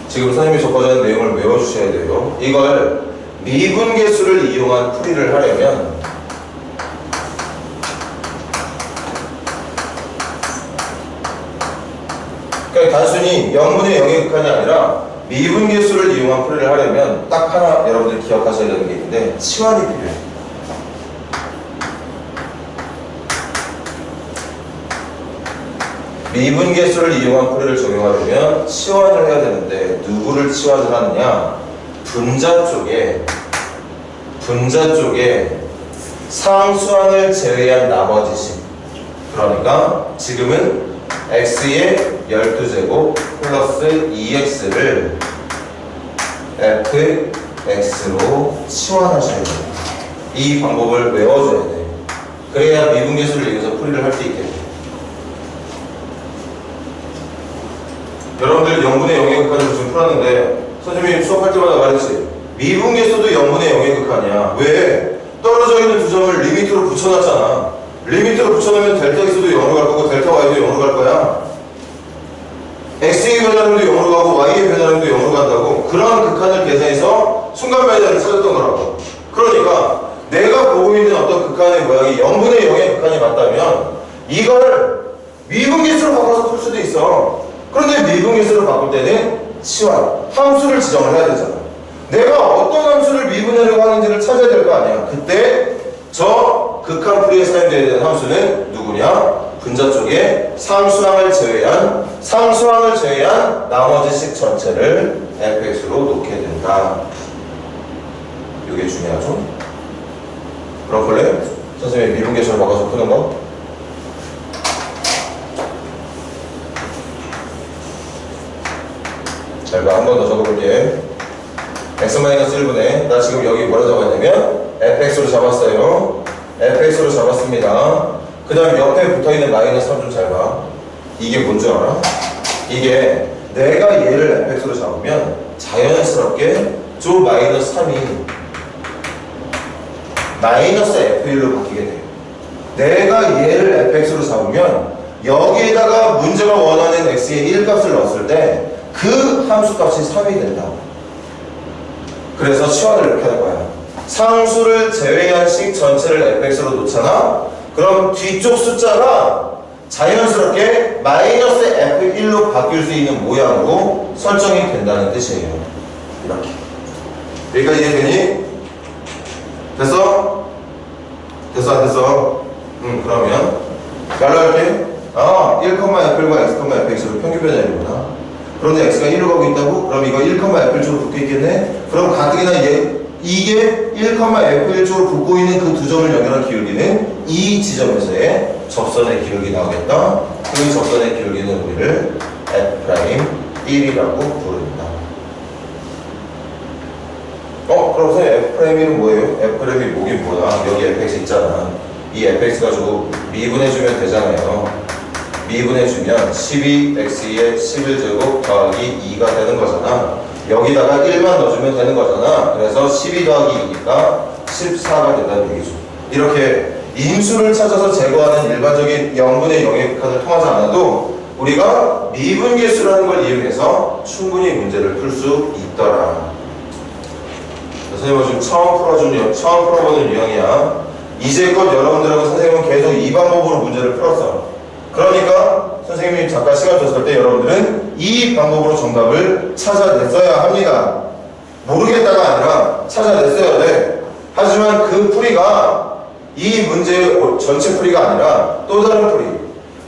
Speaker 2: 지금 선생님이 적어준 내용을 외워주셔야 돼요. 이걸 미분계수를 이용한 풀이를 하려면 그러니까 단순히 0분의 0의 극한이 아니라 미분계수를 이용한 풀이를 하려면 딱 하나 여러분들 기억하셔야 되는 게 있는데 치환이 필요해요. 미분계수를 이용한 풀이를 적용하려면 치환을 해야 되는데 누구를 치환을 하느냐? 분자 쪽에 상수항을 제외한 나머지 식. 그러니까 지금은 x의 12제곱 플러스 2x를 fx로 치환하셔야 돼요. 이 방법을 외워줘야 돼요. 그래야 미분계수를 이용해서 풀이를 할 수 있게 돼요. 여러분들 0분의 0의 극한을 지금 풀었는데 선생님이 수업할 때마다 말했지. 미분계수도 0분의 0의 극한이야. 왜? 떨어져 있는 두 점을 리미트로 붙여놨잖아. 리미트로 붙여놓으면 델타 x도 0으로 갈 거고 델타 y도 0으로 갈 거야. x의 변화량도 0으로 가고 y의 변화량도 0으로 간다고. 그런 극한을 계산해서 순간 변화량을 찾았던 거라고. 그러니까 내가 보고 있는 어떤 극한의 모양이 0분의 0의 극한이 맞다면 이걸 미분계수로 바꿔서 풀 수도 있어. 그런데 미분계수로 바꿀 때는 치환, 함수를 지정을 해야 되잖아. 내가 어떤 함수를 미분하려고 하는지를 찾아야 될 거 아니야. 그때 저 극한풀이에 사용되어야 되는 함수는 누구냐? 분자 쪽에 상수항을 제외한 나머지 식 전체를 fx로 놓게 된다. 이게 중요하죠. 그럼 볼래? 선생님이 미분계수로 바꿔서 푸는 거? 자, 이거 한 번 더 적어볼게. x-1분의 나 지금 여기 뭐라 적었냐면 fx로 잡았어요. fx로 잡았습니다. 그 다음 옆에 붙어있는 마이너스 3 좀 잘 봐. 이게 뭔지 알아? 이게 내가 얘를 fx로 잡으면 자연스럽게 저 마이너스 3이 마이너스 f1로 바뀌게 돼요. 내가 얘를 fx로 잡으면 여기에다가 문제가 원하는 x의 1값을 넣었을 때 그 함수값이 3이 된다. 그래서 치환을 이렇게 하는 거야. 상수를 제외한 식 전체를 fx로 놓잖아? 그럼 뒤쪽 숫자가 자연스럽게 마이너스 f1로 바뀔 수 있는 모양으로 설정이 된다는 뜻이에요. 이렇게. 여기까지 이해되니? 됐어? 됐어 안 됐어? 그러면 말로 할게. 1,f과 x,fx로 평균 변화이구나. 그런데 x가 1로 가고 있다고? 그럼 이거 1,f1 쪽으로 붙고 있겠네? 그럼 가뜩이나 이게 1,f1 쪽으로 붙고 있는 그 두 점을 연결한 기울기는 이 지점에서의 접선의 기울기 나오겠다. 그 접선의 기울기는 우리를 f'1이라고 부른다. 그럼 선생님 f'1은 뭐예요? f'1이 뭐긴 뭐야? 여기 fx 있잖아. 이 fx 가지고 미분해주면 되잖아요. 미분해주면 12x의 11제곱 더하기 2가 되는 거잖아. 여기다가 1만 넣어주면 되는 거잖아. 그래서 12 더하기 2니까 14가 된다는 얘기죠. 이렇게 인수를 찾아서 제거하는 일반적인 0분의 0의 극한을 통하지 않아도 우리가 미분계수라는 걸 이용해서 충분히 문제를 풀 수 있더라. 선생님은 지금 처음 풀어보는 유형이야. 이제껏 여러분들하고 선생님은 계속 이 방법으로 문제를 풀었어. 그러니까 선생님이 잠깐 시간 줬을 때 여러분들은 이 방법으로 정답을 찾아냈어야 합니다. 모르겠다가 아니라 찾아냈어야 돼. 하지만 그 풀이가 이 문제의 전체 풀이가 아니라 또 다른 풀이,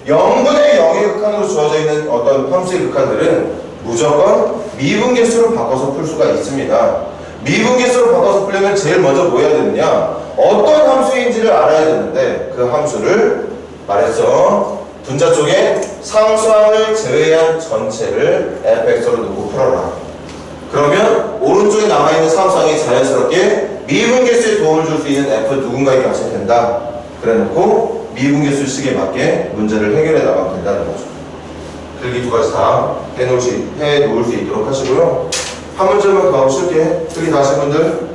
Speaker 2: 0분의 0의 극한으로 주어져 있는 어떤 함수의 극한들은 무조건 미분계수로 바꿔서 풀 수가 있습니다. 미분계수로 바꿔서 풀려면 제일 먼저 뭐 해야 되느냐? 어떤 함수인지를 알아야 되는데 그 함수를 말했어. 분자 쪽에 상수항을 제외한 전체를 fx로 놓고 풀어라. 그러면 오른쪽에 남아있는 상수항이 자연스럽게 미분계수에 도움을 줄 수 있는 f 누군가의 값이 된다. 그래 놓고 미분계수 식에 맞게 문제를 해결해 나가면 된다는 거죠. 필기 두 가지 다 해놓을 수 있도록 하시고요. 한 문제만 더 하고 쉴게. 필기 다 하신 분들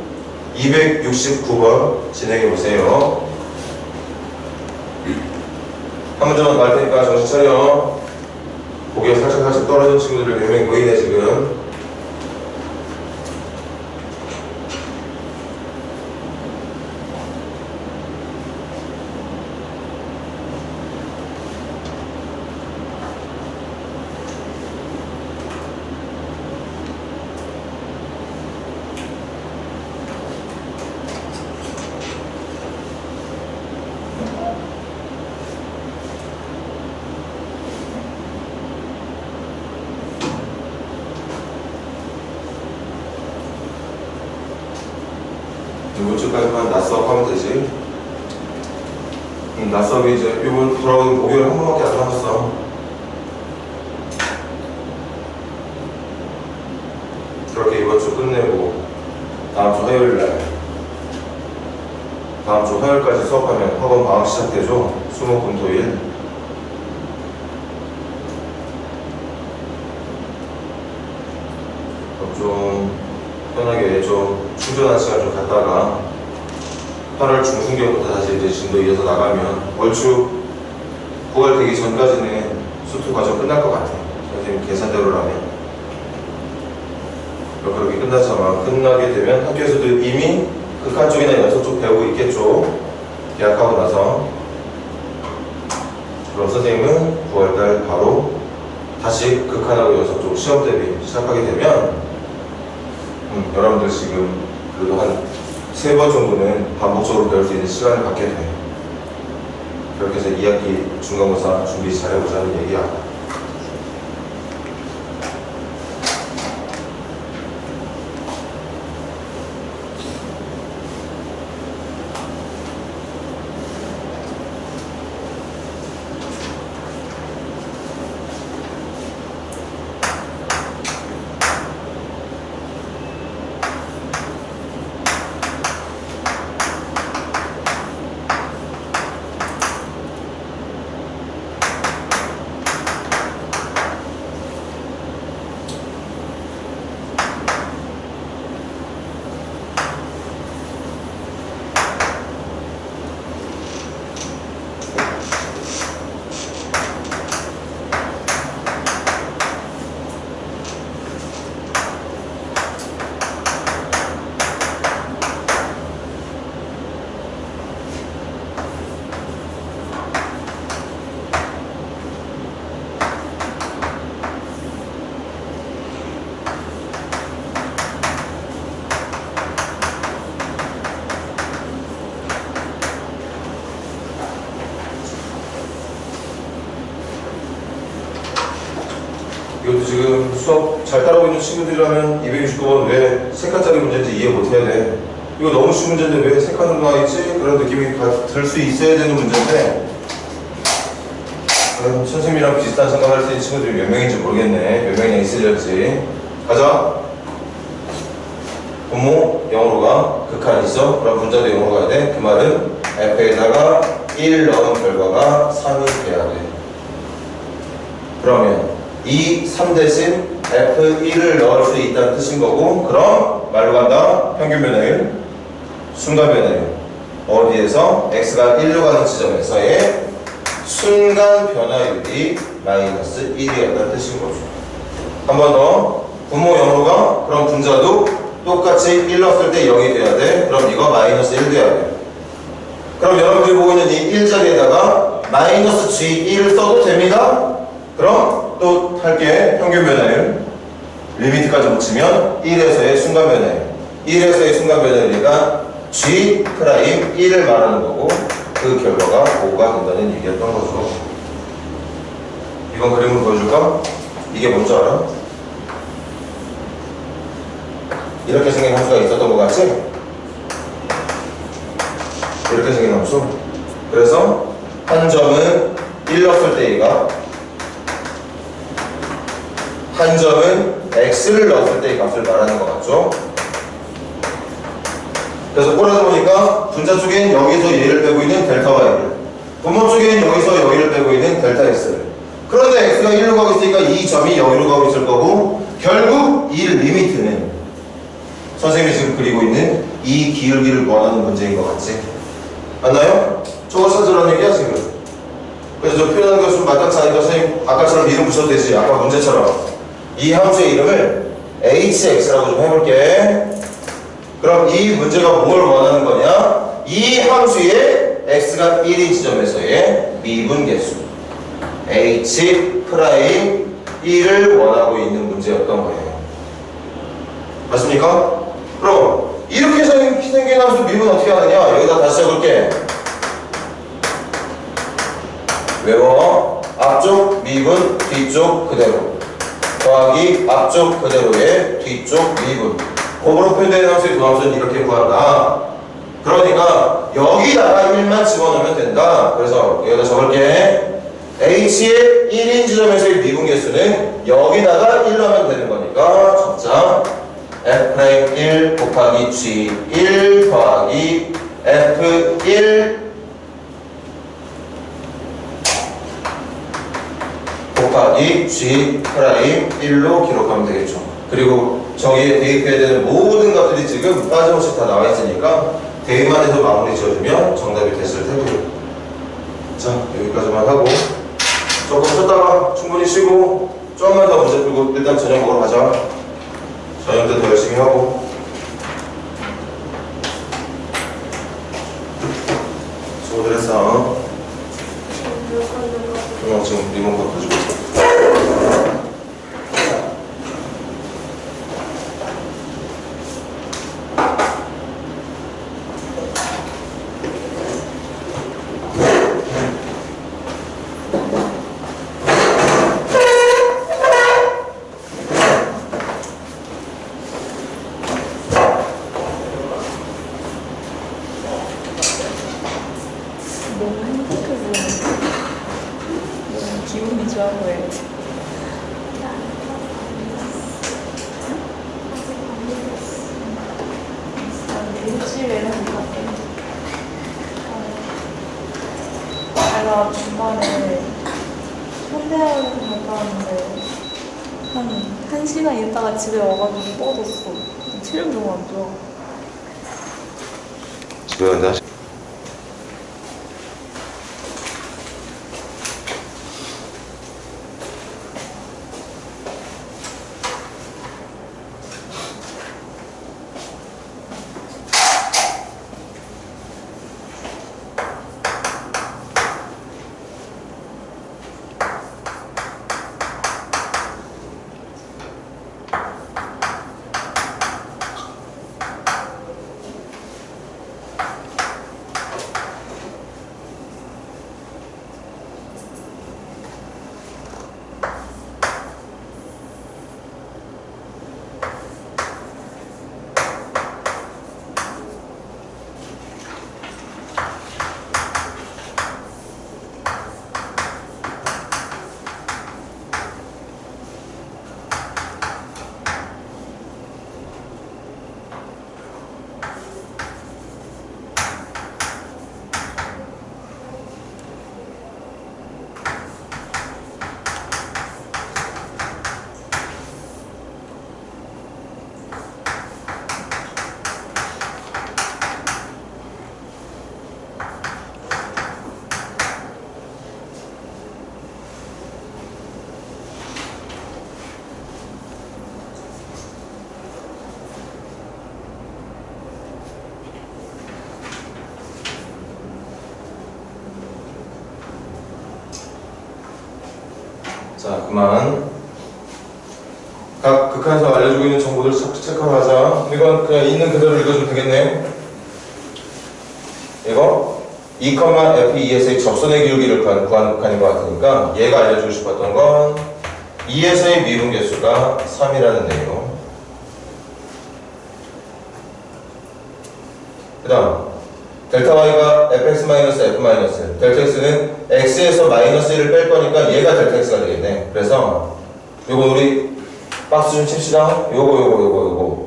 Speaker 2: 269번 진행해 보세요. 한 문제만 더 할 테니까 정신 차려. 고개 살짝 떨어진 친구들이 몇 명 보이네 지금. 이번 주까지만 낮수업하면 되지. 낮수업이 이제 이번 돌아오는 목요일 한 번밖에 안 남았어. 그렇게 이번 주 끝내고 다음 주 화요일까지 수업하면 학원 방학 시작되죠. 수목금토일. 좀 편하게 좀 충전한 시간 좀 갖다가 8월 중순경부터 다시 이제 진도 이어서 나가면 얼추 9월 되기 전까지는 수투 과정 끝날 것 같아요. 선생님 계산대로라면. 그렇게 끝나게 되면 학교에서도 이미 극한 쪽이나 연속 쪽 배우고 있겠죠. 계약하고 나서. 그럼 선생님은 9월달 바로 다시 극한하고 연속 쪽 시험 대비 시작하게 되면 여러분들 지금 그래도 한 3번 정도는 반복적으로 배울 수 있는 시간을 갖게 돼. 그렇게 해서 2학기 중간고사 준비 잘해보자는 얘기야. 이것도 지금 수업 잘 따라오고 있는 친구들이라면 269번 왜 3칸짜리 문제인지 이해 못해야 돼. 이거 너무 쉬운 문제인데 왜 3칸으로 나와있지? 그런 느낌이 들 수 있어야 되는 문제인데 선생님이랑 비슷한 생각을 할 수 있는 친구들이 몇 명인지 모르겠네. 몇 명이나 있으려지. 가자. 분모 0으로가 극한 있어. 그럼 분자도 0으로 가야 돼. 그 말은 f에다가 1 넣은 결과가 3이 돼야 돼. 그러면 이 3 대신 F1을 넣을 수 있다는 뜻인 거고, 그럼 말로 간다. 평균 변화율, 순간 변화율. 어디에서? x가 1로 가는 지점에서의 순간 변화율이 마이너스 1이었다는 뜻인 거죠. 한 번 더. 분모 0으로 가. 그럼 분자도 똑같이 1 넣었을 때 0이 돼야 돼. 그럼 이거 마이너스 1 돼야 돼. 그럼 여러분들이 보고 있는 이 1자리에다가 마이너스 G1을 써도 됩니다. 그럼 또 할게. 평균 변화율 리미트까지 붙이면 1에서의 순간 변화율, 1에서의 순간 변화율이니까 G'1을 말하는 거고, 그 결과가 5가 된다는 얘기였던 거죠. 이번 그림을 보여줄까? 이게 뭔지 알아? 이렇게 생긴 함수가 있었던 것 같지? 이렇게 생긴 함수. 그래서 한 점은 1 넣었을 때 얘가, 한 점은 x를 넣었을 때 이 값을 말하는 것 같죠? 그래서 꼬라서 보니까 분자 쪽엔 여기서 얘를 빼고 있는 델타 y를, 분모 쪽엔 여기서 여기를 빼고 있는 델타 x를. 그런데 x가 1로 가고 있으니까 이 점이 여기로 가고 있을 거고, 결국 이 리미트는 선생님이 지금 그리고 있는 이 기울기를 원하는 문제인 것 같지? 맞나요? 저거 찾으라는 얘기야 지금. 그래서 저 표현하는 거 좀 마땅치 않으니까 선생님 아까처럼 이름 붙여도 되지. 아까 문제처럼 이 함수의 이름을 hx라고 좀 해볼게. 그럼 이 문제가 뭘 원하는 거냐? 이 함수의 x가 1인 지점에서의 미분계수 h'1을 원하고 있는 문제였던 거예요. 맞습니까? 그럼 이렇게 생긴 함수 미분 어떻게 하느냐? 여기다 다시 적을게. 외워. 앞쪽 미분, 뒤쪽 그대로. 더하기 앞쪽 그대로의 뒤쪽 미분. 곱으로 표현되는 함수의 도함수는 이렇게 구한다. 그러니까 여기다가 1만 집어넣으면 된다. 그래서 여기다 적을게. h의 1인 지점에서의 미분계수는 여기다가 1 넣으면 되는 거니까 적자 f'1 곱하기 g1 더하기 f1 곱하기 g'1로 기록하면 되겠죠. 그리고 저기에 대입해야 되는 모든 것들이 지금 빠짐없이 다 나와 있으니까 대입만 해서 마무리 지어주면 정답이 됐을 테고요. 자, 여기까지만 하고 조금 쉬었다가 충분히 쉬고 조금만 더 문제 풀고 일단 저녁 먹으러 가자. 저녁 때 더 열심히 하고. 그래서 지금 리모컨 바꿔주고 있어.
Speaker 1: 너무 행복해 보여. 너무 기분이 좋아 보여. 일주일에는 갈게. 제가 중간에 현대학원에서 갔다 왔는데 한 1시간 있다가 집에 와가지고 뻗었어. 체력이 너무 안 좋아.
Speaker 2: 집에 간다. 자, 그만. 각 극한에서 알려주고 있는 정보들 체크하자. 이건 그냥 있는 그대로 읽어주면 되겠네. 이거 2,F2에서의 접선의 기울기를 구하는 극한인 것 같으니까 얘가 알려주고 싶었던 건 2에서의 미분계수가 3이라는 내용. 그 다음 델타 y가 fx-f-, 델타 x는 x에서 마이너스 1을 뺄 거니까 얘가 델타 x가 되겠네. 그래서 요거 우리 박스 좀 칩시다. 요거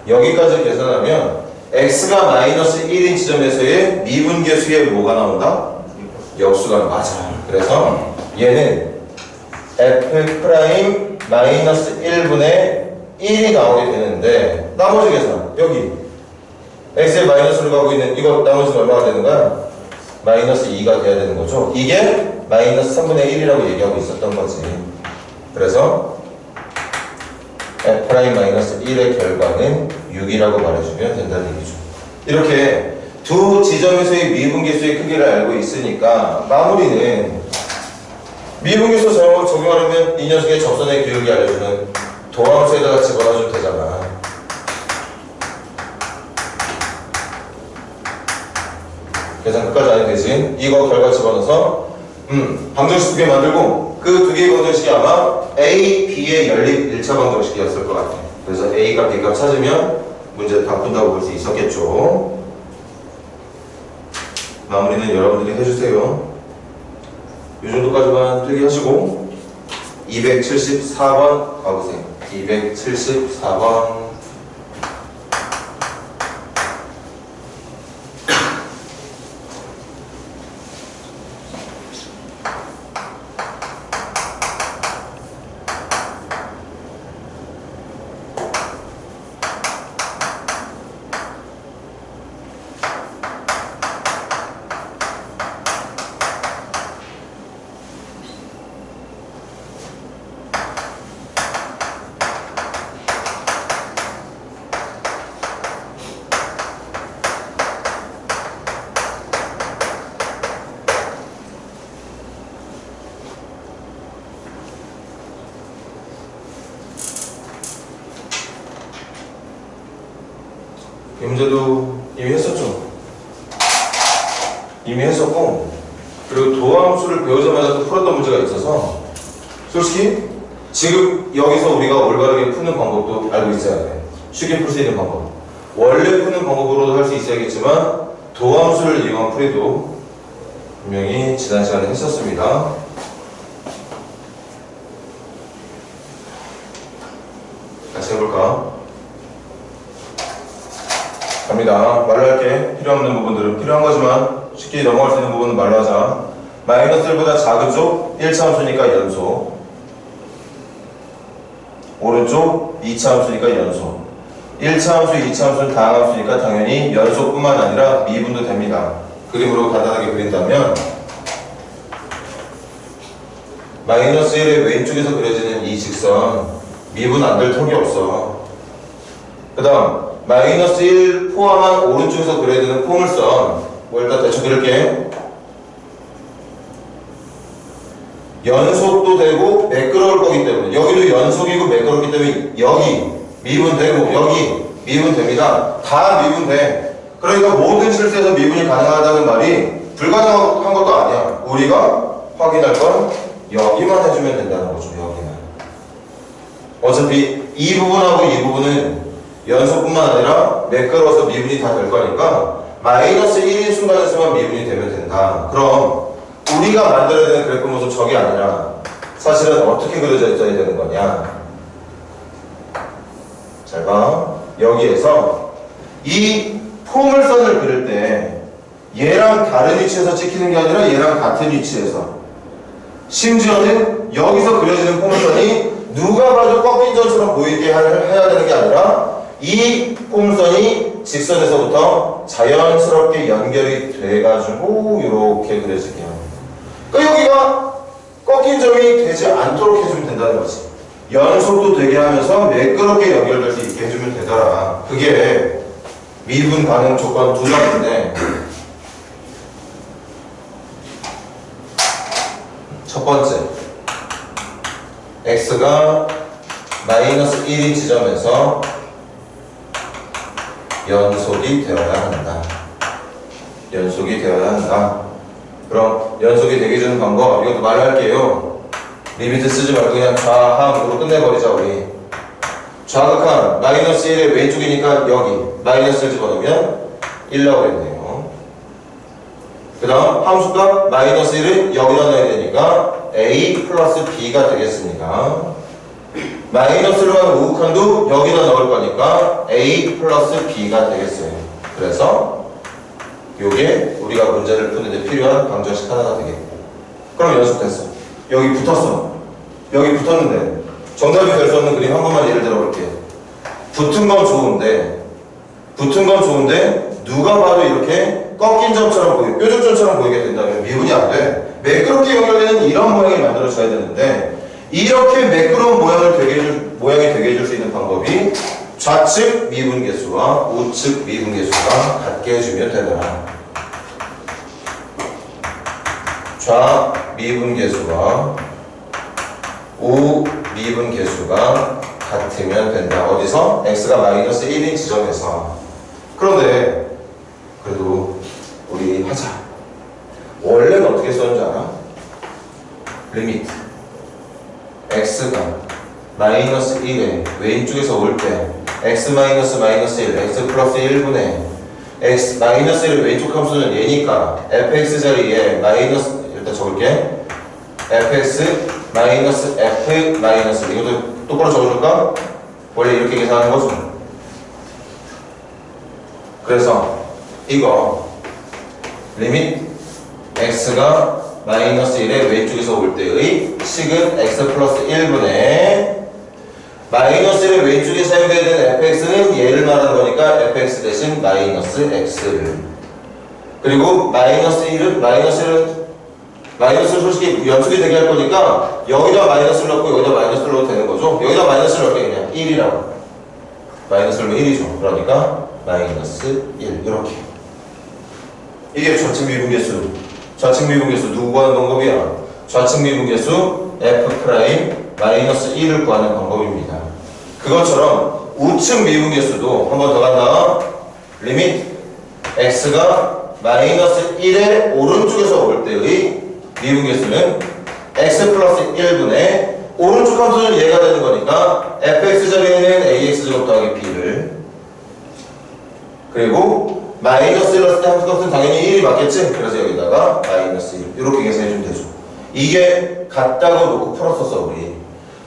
Speaker 2: 여기까지 계산하면 x가 마이너스 1인 지점에서의 미분계수의 뭐가 나온다? 역수가 맞아. 그래서 얘는 f' 마이너스 1분의 1이 나오게 되는데 나머지 계산 여기 x에 마이너스를 가고 있는 이거 나머지는 얼마가 되는 거야? 마이너스 2가 돼야 되는 거죠. 이게 마이너스 3분의 1이라고 얘기하고 있었던 거지. 그래서 f' 마이너스 1의 결과는 6이라고 말해주면 된다는 얘기죠. 이렇게 두 지점에서의 미분계수의 크기를 알고 있으니까 마무리는 미분계수 적용하려면 이 녀석의 접선의 기울기 알려주는 도함수에다가 집어넣어주면 되잖아. 계산 끝까지 안 해도 되지. 이거 결과 집어넣어서 방정식 두 개 만들고 그 두 개의 방정식이 아마 A, B의 연립 1차 방정식이었을 것 같아. 그래서 A가 B값 찾으면 문제 다 푼다고 볼 수 있었겠죠. 마무리는 여러분들이 해주세요. 이 정도까지만 필기하시고 274번 가보세요. 274번 이 문제도 이미 했었죠. 이미 했었고, 그리고 도함수를 배우자마자 또 풀었던 문제가 있어서 솔직히 지금 여기서 우리가 올바르게 푸는 방법도 알고 있어야 돼. 쉽게 풀 수 있는 방법. 원래 푸는 방법으로도 할 수 있어야겠지만 도함수를 이용한 풀이도 분명히 지난 시간에 했었습니다. 같이 해볼까? 갑니다. 말로 할게. 필요 없는 부분들은 필요한 거지만 쉽게 넘어갈 수 있는 부분은 말로 하자. 마이너스 1보다 작은 쪽 1차 함수니까 연속, 오른쪽 2차 함수니까 연속. 1차 함수, 2차 함수는 다항 함수니까 당연히 연속뿐만 아니라 미분도 됩니다. 그림으로 간단하게 그린다면 마이너스 1의 왼쪽에서 그려지는 이 직선 미분 안 될 턱이 없어. 그 다음 마이너스 1 포함한 오른쪽에서 그려야 되는 포물선 뭐 일단 대충 그릴게. 연속도 되고 매끄러울 거기 때문에 여기도 연속이고 매끄럽기 때문에 여기 미분되고 여기 미분됩니다. 다 미분돼. 그러니까 모든 실수에서 미분이 가능하다는 말이 불가능한 것도 아니야. 우리가 확인할 건 여기만 해주면 된다는 거죠. 여기만. 어차피 이 부분하고 이 부분은 연속뿐만 아니라 매끄러워서 미분이 다 될 거니까 마이너스 1인 순간에서만 미분이 되면 된다. 그럼 우리가 만들어야 되는 그래프 모습 저게 아니라 사실은 어떻게 그려져 있어야 되는 거냐. 잘 봐. 여기에서 이 포물선을 그릴 때 얘랑 다른 위치에서 찍히는 게 아니라 얘랑 같은 위치에서, 심지어는 여기서 그려지는 포물선이 누가 봐도 꺾인 점처럼 보이게 해야 되는 게 아니라 이 포물선이 직선에서부터 자연스럽게 연결이 돼가지고 이렇게 그려지게 합니다. 그러니까 여기가 꺾인 점이 되지 않도록 해주면 된다는 거지. 연속도 되게 하면서 매끄럽게 연결될 수 있게 해주면 되더라. 그게 미분 가능 조건 두 가지인데, 첫 번째, x가 마이너스 1인 지점에서 연속이 되어야 한다. 연속이 되어야 한다. 그럼 연속이 되게 해주는 방법, 이것도 말할게요. 리미트 쓰지 말고 그냥 좌함으로 끝내버리자. 우리 좌극한 마이너스 1의 왼쪽이니까 여기 마이너스를 집어넣으면 1 나오겠네요. 그 다음 함수가 마이너스 1을 여기다 넣어야 되니까 a 플러스 b가 되겠습니다. 마이너스로 하는 우극한도 여기다 넣을 거니까 a 플러스 b가 되겠어요. 그래서 요게 우리가 문제를 푸는데 필요한 방정식 하나가 되겠고, 그럼 연속됐어. 여기 붙었어. 여기 붙었는데 정답이 될 수 없는 그림 한 번만 예를 들어 볼게요. 붙은 건 좋은데 누가 봐도 이렇게 꺾인 점처럼 보이게, 뾰족점처럼 보이게 된다면 미분이 안 돼. 매끄럽게 연결되는 이런 모양이 만들어져야 되는데, 이렇게 매끄러운 모양이 되게 해줄 수 있는 방법이 좌측 미분계수와 우측 미분계수가 같게 해주면 되더라. 좌 미분계수와 우 미분계수가 같으면 된다. 어디서? x가 마이너스 1인 지점에서. 그런데 그래도 우리 하자. 원래는 어떻게 썼는지 알아? 리미트 x가 마이너스 1에 왼쪽에서 올 때 x 마이너스 마이너스 1, x 플러스 1분의 x 마이너스 1의 왼쪽 함수는 얘니까 fx 자리에 마이너스, 일단 적을게. fx 마이너스 f 마이너스, 이것도 똑바로 적어줄까? 원래 이렇게 계산하는 거죠. 그래서 이거 리밋 x가 마이너스 1의 왼쪽에서 올 때의 식은 x 플러스 1분의 마이너스 1의 왼쪽에 사용되어야 되는 fx는 얘를 말하는 거니까 fx 대신 마이너스 x를, 그리고 마이너스를 솔직히 연속이 되게 할 거니까 여기다 마이너스를 넣고 여기다 마이너스를 넣어도 되는 거죠. 여기다 마이너스를 넣을게. 그냥 1이라고. 마이너스를 넣으면 1이죠. 그러니까 마이너스 1 이렇게. 이게 좌측 미분계수. 좌측 미분계수 누구 구하는 방법이야? 좌측 미분계수 f 프라임 마이너스 1을 구하는 방법입니다. 그것처럼 우측 미분계수도 한 번 더 간다. 리밋 x가 마이너스 1의 오른쪽에서 올 때의 미분계수는 x 플러스 1분의 오른쪽 함수는 얘가 되는 거니까 fx 자리에는 ax제곱 더하기 b를, 그리고 마이너스 1을 했을 때 함수값은 당연히 1이 맞겠지? 그래서 여기다가 마이너스 1 이렇게 계산해주면 되죠. 이게 같다고 놓고 풀었었어 우리.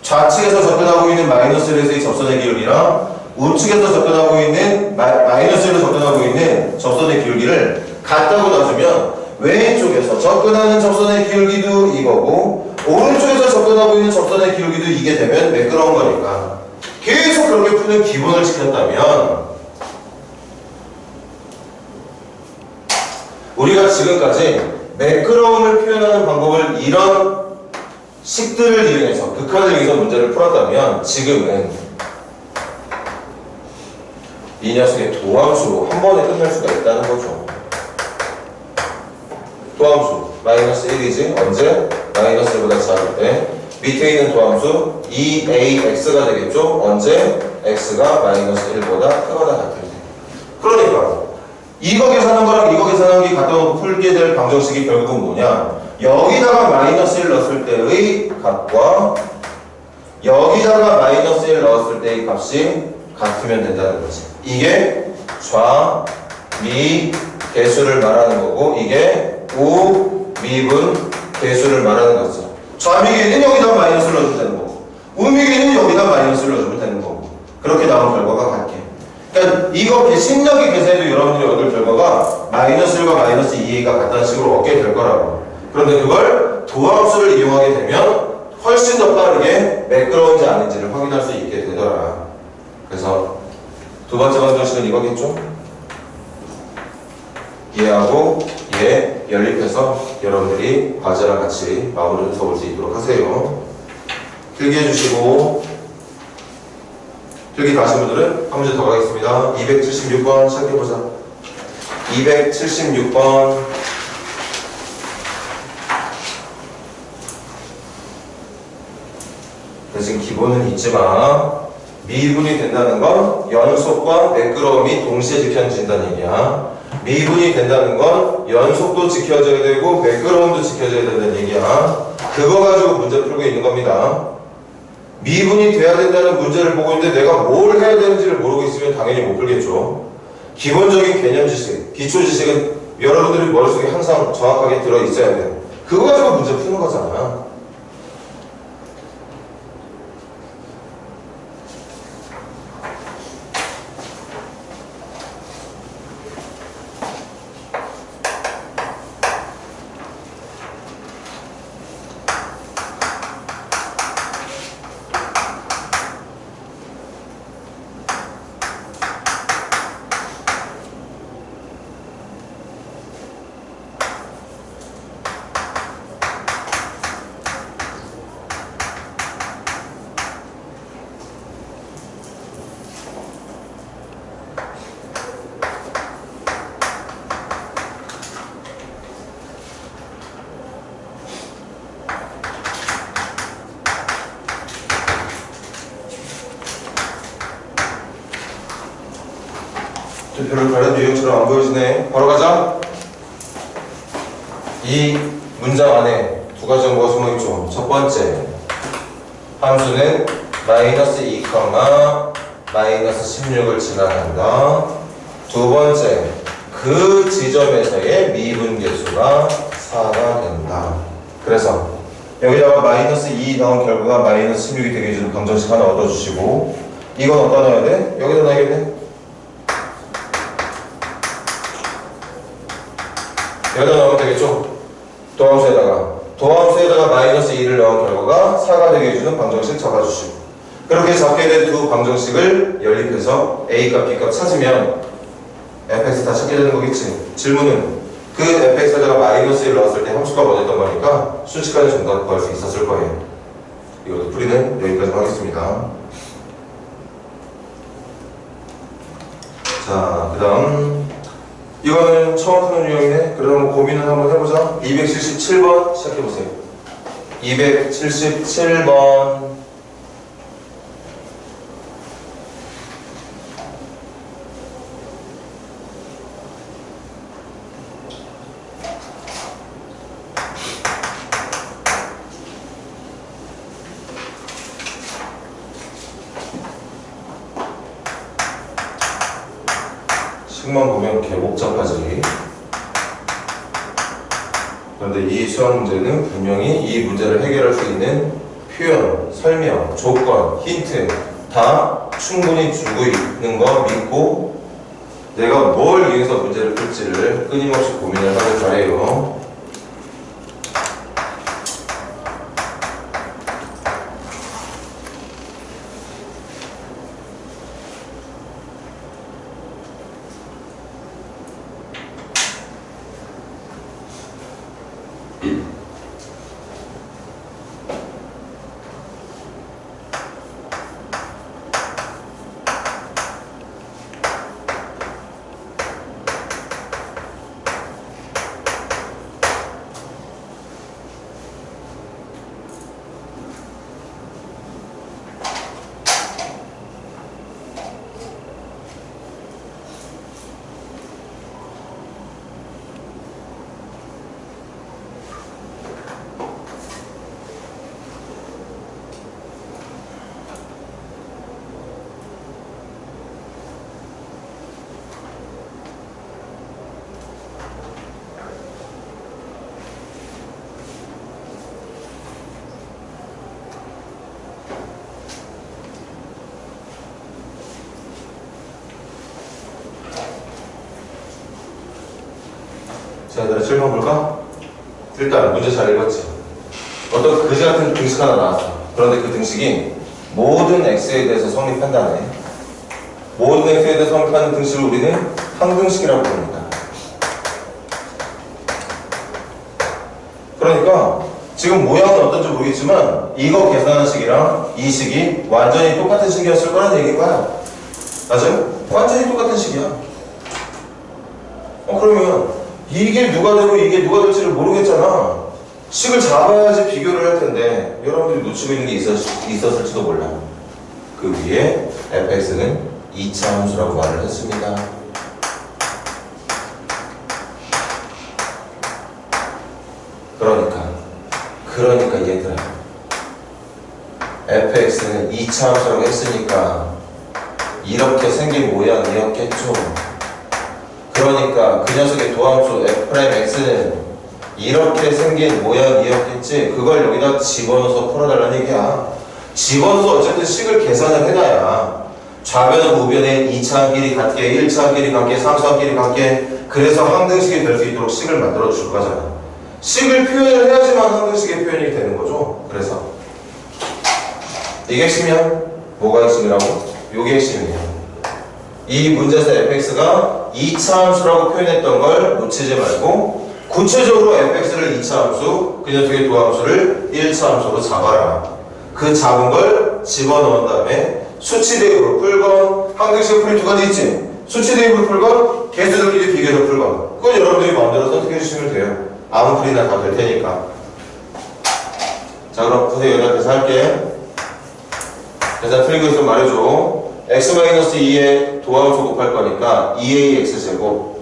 Speaker 2: 좌측에서 접근하고 있는 마이너스 1에서의 접선의 기울기랑 우측에서 접근하고 있는 마이너스 1로 접근하고 있는 접선의 기울기를 같다고 놔주면 왼쪽에서 접근하는 접선의 기울기도 이거고 오른쪽에서 접근하고 있는 접선의 기울기도 이게 되면 매끄러운 거니까 계속 그렇게 푸는 기본을 지켰다면 우리가 지금까지 매끄러움을 표현하는 방법을 이런 식들을 이용해서 극한을 이용해서 문제를 풀었다면 지금은 이 녀석의 도함수로 한 번에 끝날 수가 있다는 거죠. 도함수 마이너스 1이지 언제? 마이너스 1보다 작을 때. 밑에 있는 도함수 2ax가 되겠죠? 언제? x가 마이너스 1보다 크거나 같을 때. 그러니까 이거 계산한 거랑 이거 계산한 게 갖다 놓고 풀게 될 방정식이 결국은 뭐냐? 여기다가 마이너스 1 넣었을 때의 값과 여기다가 마이너스 1 넣었을 때의 값이 같으면 된다는 거지. 이게 좌, 미, 개수를 말하는 거고 이게 우, 미분, 개수를 말하는 거죠. 좌미계는 여기다 마이너스를 넣어주면 되는 거고 우미계는 여기다 마이너스를 넣어주면 되는 거고 그렇게 나온 결과가 같게. 그러니까 이거 신력의 계산에도 여러분들이 얻을 결과가 마이너스 1과 마이너스 2가 같다는 식으로 얻게 될 거라고. 그런데 그걸 도함수를 이용하게 되면 훨씬 더 빠르게 매끄러운지 아닌지를 확인할 수 있게 되더라. 그래서 두 번째 방정식은 이거겠죠? 얘하고 얘 연립해서 여러분들이 과제랑 같이 마무리를 써볼 수 있도록 하세요. 필기 해주시고 필기 가신 분들은 한 문제 더 가겠습니다. 276번 시작해보자. 276번 대신 기본은 있지만 미분이 된다는 건 연속과 매끄러움이 동시에 지켜진다는 얘기야. 미분이 된다는 건 연속도 지켜져야 되고 매끄러움도 지켜져야 된다는 얘기야. 그거 가지고 문제 풀고 있는 겁니다. 미분이 돼야 된다는 문제를 보고 있는데 내가 뭘 해야 되는지를 모르고 있으면 당연히 못 풀겠죠. 기본적인 개념 지식, 기초 지식은 여러분들이 머릿속에 항상 정확하게 들어있어야 돼요. 그거 가지고 문제 푸는 거잖아. 별로 다른 유형처럼 안 보여지네. 바로 가자. 이 문장 안에 두 가지 정보가 숨어있죠. 첫 번째, 함수는 마이너스 2, 마이너스 16을 지나간다. 두 번째, 그 지점에서의 미분계수가 4가 된다. 그래서 여기다가 마이너스 2 나온 결과가 마이너스 16이 되게 해주는 방정식 하나 얻어주시고 이건 어디다 넣어야 돼? 여기다 넣어야겠네. 여기다 넣으면 되겠죠? 도함수에다가 마이너스 2를 넣은 결과가 4가 되게 해주는 방정식 잡아주시고 그렇게 잡게 된 두 방정식을 연립해서 A값, B값 찾으면 fx 다 찾게 되는 거겠지. 질문은 그 fx에다가 마이너스 1 넣었을 때 함수가 뭐였던 거니까 순식간에 정답 구할 수 있었을 거예요. 이것도 풀이는 여기까지 하겠습니다. 자, 그 다음 이거는 처음 푸는 유형이네. 그럼 고민을 한번 해보자. 277번 시작해보세요. 277번 책만 보면 개복잡하지. 그런데 이 수학 문제는 분명히 이 문제를 해결할 수 있는 표현, 설명, 조건, 힌트 다 충분히 주고 있는 거 믿고 내가 뭘 이용해서 문제를 풀지를 끊임없이 고민을 하길 바래요. 자, 얘들아 질문 볼까? 일단 문제 잘 읽었지? 어떤 그지 같은 등식 하나 나왔어. 그런데 그 등식이 모든 x에 대해서 성립한다네. 모든 x에 대해서 성립하는 등식을 우리는 항등식이라고 부릅니다. 그러니까 지금 모양은 어떤지 모르겠지만 이거 계산하는 식이랑 이 식이 완전히 똑같은 식이었을 거라는 얘기인 거야. 맞아요? 완전히 똑같은 식이야. 그러면 이게 누가 되고 이게 누가 될지를 모르겠잖아. 식을 잡아야지 비교를 할 텐데 여러분들이 놓치고 있는 게 있었을지도 몰라. 그 위에 fx는 2차 함수라고 말을 했습니다. 그러니까 얘들아, fx는 2차 함수라고 했으니까 이렇게 생긴 모양이었겠죠. 그러니까 그 녀석의 도함수 f'x는 이렇게 생긴 모양이었겠지. 그걸 여기다 집어넣어서 풀어달라는 얘기야. 집어넣어서 어쨌든 식을 계산을 해놔야 좌변은 우변의 2차 길이 같게, 1차 길이 같게, 3차 길이 같게, 그래서 항등식이 될 수 있도록 식을 만들어 줄 거잖아. 식을 표현을 해야지만 항등식의 표현이 되는 거죠. 그래서 이게 핵심이야. 뭐가 핵심이라고? 요게 핵심이에요. 이 문제에서 fx가 2차 함수라고 표현했던 걸 놓치지 말고 구체적으로 fx를 2차 함수, 그 녀석의 도함수를 1차 함수로 잡아라. 그 잡은 걸 집어넣은 다음에 수치 대입으로 풀건, 항등식 풀이 두 가지 있지. 수치 대입으로 풀건, 개수들끼리 비교해서 풀건. 그건 여러분들이 마음대로 선택해 주시면 돼요. 아무 풀이나 다 될 테니까. 자, 그럼 선생님 여기다 계산할게. 계산 틀리고 있으면 말해줘. x-2의 도함수 곱할 거니까 2ax제곱,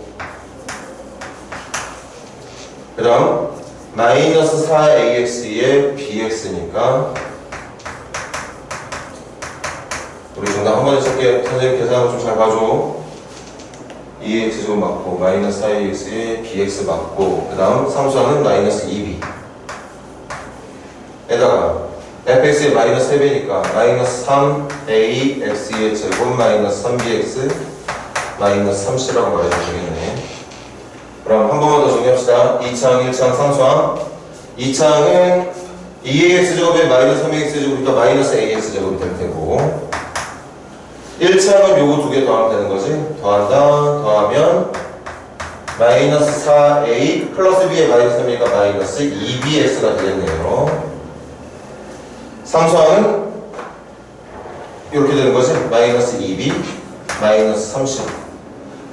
Speaker 2: 그 다음 마이너스 4ax의 bx니까 우리 정답 한 번에 쓸게. 선생님 계산하고 좀 잘 봐줘. 2ax제곱 맞고 마이너스 4ax의 bx 맞고, 그 다음 상수하는 마이너스 2b 에다가 fx의 마이너스 3배니까 마이너스 3ax의 제곱 마이너스 3bx 마이너스 3c라고 말해주면 되겠네. 그럼 한 번만 더 정리합시다. 2차항, 1차항 상수항. 2차항은 2ax제곱에 마이너스 3ax제곱이니까 마이너스 ax제곱이 될 테고, 1차항은 요거 두 개 더하면 되는 거지. 더하면 마이너스 4a 플러스 b의 마이너스 3이니까 마이너스 2bx가 되겠네요. 상수항은 이렇게 되는 거지. 마이너스 2b 마이너스 30.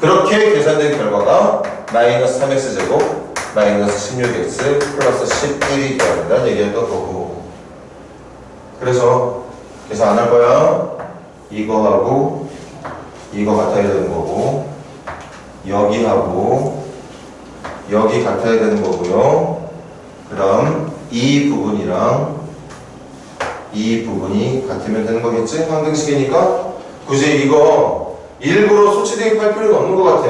Speaker 2: 그렇게 계산된 결과가 마이너스 3x제곱 마이너스 16x 플러스 11이 되어야 된다는 얘기였던 거고. 그래서 계산 안 할 거야. 이거하고 이거 같아야 되는 거고, 여기하고 여기 같아야 되는 거고요. 그 다음 이 부분이랑 이 부분이 같으면 되는 거겠지? 항등식이니까 굳이 이거 일부러 수치 대입할 필요는 없는 것 같아.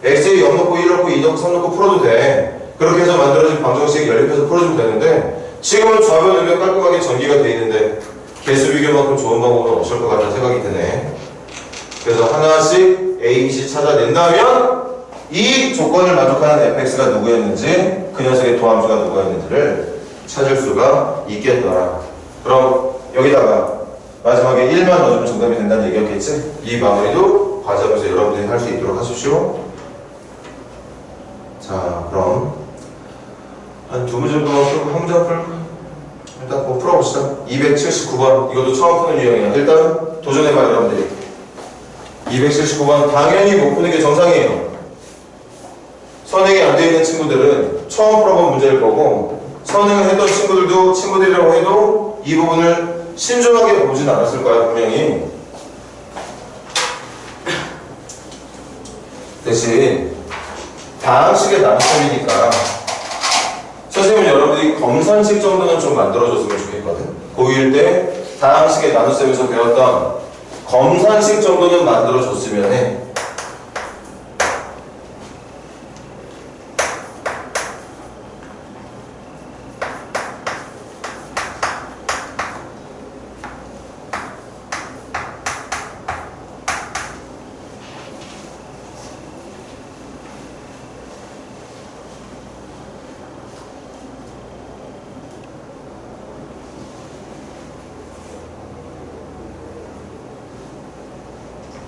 Speaker 2: x에 0 넣고 1 넣고 2 넣고 3 넣고 풀어도 돼. 그렇게 해서 만들어진 방정식 연립해서 풀어주면 되는데 지금은 좌변 우변 깔끔하게 전기가 돼 있는데 개수 비교만큼 좋은 방법은 없을 것 같다는 생각이 드네. 그래서 하나씩 A, B, C 찾아낸다면 이 조건을 만족하는 fx가 누구였는지 그 녀석의 도함수가 누구였는지를 찾을 수가 있겠더라. 그럼 여기다가 마지막에 1만 넣어주면 정답이 된다는 얘기였겠지? 이 마무리도 과제하면서 여러분들이 할 수 있도록 하십시오. 자, 그럼 한 두 문제 정도만 풀고 한 문제 풀고 일단 뭐 풀어봅시다. 279번 이것도 처음 푸는 유형이야. 일단 도전해봐요 여러분들이. 279번 당연히 못 푸는 게 정상이에요. 선행이 안 되어 있는 친구들은 처음 풀어본 문제일 거고 선행을 했던 친구들이라고 해도 이 부분을 신중하게 보진 않았을 거야 분명히. 대신 다항식의 나눗셈이니까 선생님은 여러분들이 검산식 정도는 좀 만들어줬으면 좋겠거든. 고1 때 다항식의 나눗셈에서 배웠던 검산식 정도는 만들어줬으면 해.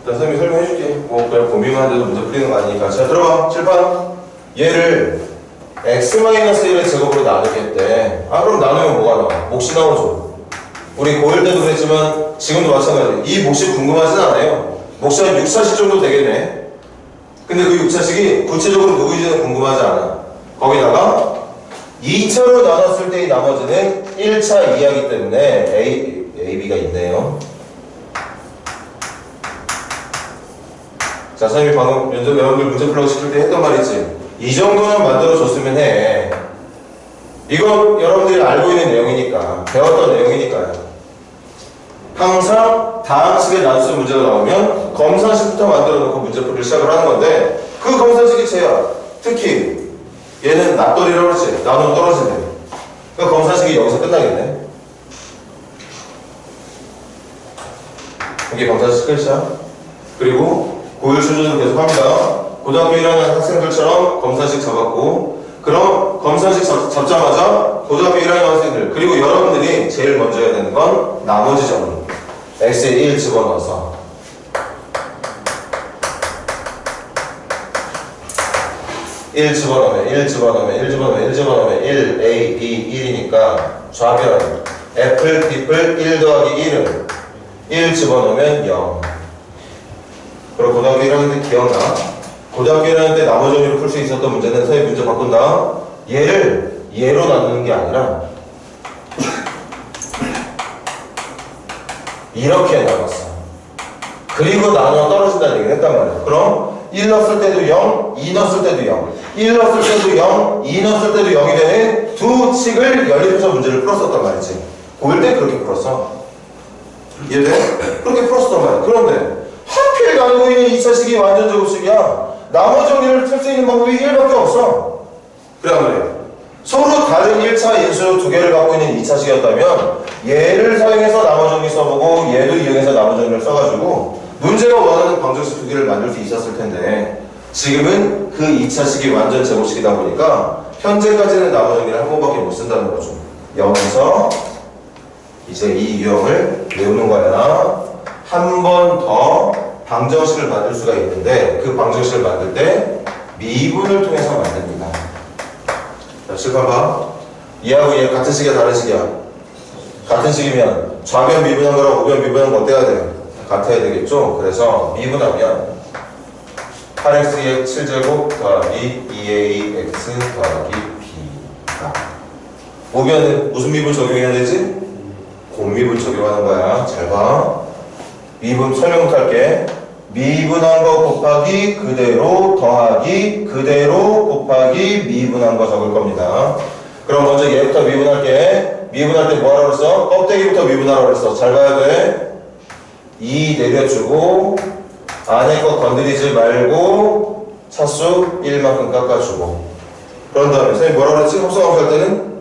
Speaker 2: 자, 선생님이 설명해줄게. 뭐 그냥 고민만 해도 문제 풀리는 거 아니니까. 자, 들어봐. 칠판. 얘를 x-1의 제곱으로 나누겠대. 아, 그럼 나누면 뭐가 나와? 몫이 나오죠. 우리 고1 때도 그랬지만 지금도 마찬가지예요. 이 몫이 궁금하진 않아요. 몫이 한 6차식 정도 되겠네. 근데 그 6차식이 구체적으로 누구인지는 궁금하지 않아. 거기다가 2차로 나눴을 때의 나머지는 1차 이하기 때문에 A, B가 있네요. 자, 선생님이 방금 면접 여러분들 문제 풀라고 시킬 때 했던 말이지. 이 정도는 만들어줬으면 해. 이건 여러분들이 알고 있는 내용이니까, 배웠던 내용이니까요. 항상 다항식의 나눗셈 문제가 나오면 검산식부터 만들어 놓고 문제 풀이를 시작을 하는 건데 그 검산식이 쟤야. 특히 얘는 납돌이라고 그러지. 나누면 떨어지네. 그 검산식이 여기서 끝나겠네. 이게 검산식 끝이야. 그리고 고1 수준은 계속 합니다. 고등학교 1학년 학생들처럼 검산식 잡았고, 그럼 검산식 잡자마자 고등학교 1학년 학생들, 그리고 여러분들이 제일 먼저 해야 되는 건 나머지 정리. x에 1 집어넣어서. (1) 집어넣으면 1 집어넣으면 1 집어넣으면 1 집어넣으면 1 a, b, 1이니까 좌변 f'을 d'을 1 더하기 1은 1 집어넣으면 0. 그럼 고등학교 1학년 때 기억나? 고등학교 1학년 때 나머지 정리를 풀 수 있었던 문제는 선생님 문제 바꾼다. 얘를 얘로 나누는 게 아니라 이렇게 나눴어. 그리고 나누어 떨어진다는 얘기를 했단 말이야. 그럼 1 넣었을 때도 0, 2 넣었을 때도 0, 1 넣었을 때도 0, 2 넣었을 때도 0이 되는 두 식을 연립해서 문제를 풀었었단 말이지. 고1 때 그렇게 풀었어. 이해돼? 그렇게 풀었었단 말이야. 그런데 하필 나누고 있는 2차식이 완전 제곱식이야. 나머지 정리를 풀 수 있는 방법이 1밖에 없어. 그래 말이야. 서로 다른 1차 인수 두 개를 갖고 있는 2차식이었다면 얘를 사용해서 나머지 정리 써보고 얘도 이용해서 나머지 정리를 써가지고 문제가 원하는 방정식 두 개를 만들 수 있었을 텐데 지금은 그 2차식이 완전 제곱식이다 보니까 현재까지는 나머지 정리를 한 번밖에 못 쓴다는 거죠. 여기서 이제 이 유형을 외우는 거야. 한 번 더 방정식을 만들 수가 있는데 그 방정식을 만들 때 미분을 통해서 만듭니다. 자, 칠판 봐. 얘하고 얘 같은 식이야 다른 식이야? 같은 식이면 좌변 미분한 거랑 우변 미분한 거 어때야 돼? 같아야 되겠죠? 그래서 미분하면 8x 7제곱 더하기 2ax 더하기 b가 우변은 무슨 미분 적용해야 되지? 곱미분 적용하는 거야. 잘 봐. 미분 설명부터 할게. 미분한 거 곱하기 그대로 더하기 그대로 곱하기 미분한 거 적을 겁니다. 그럼 먼저 얘부터 미분할게. 미분할 때 뭐하라고 그랬어? 껍데기부터 미분하라고 그랬어. 잘 봐야 돼. 2 내려주고 안에 거 건드리지 말고 차수 1만큼 깎아주고 그런 다음에 선생님 뭐라 그랬지? 합성함수 할 때는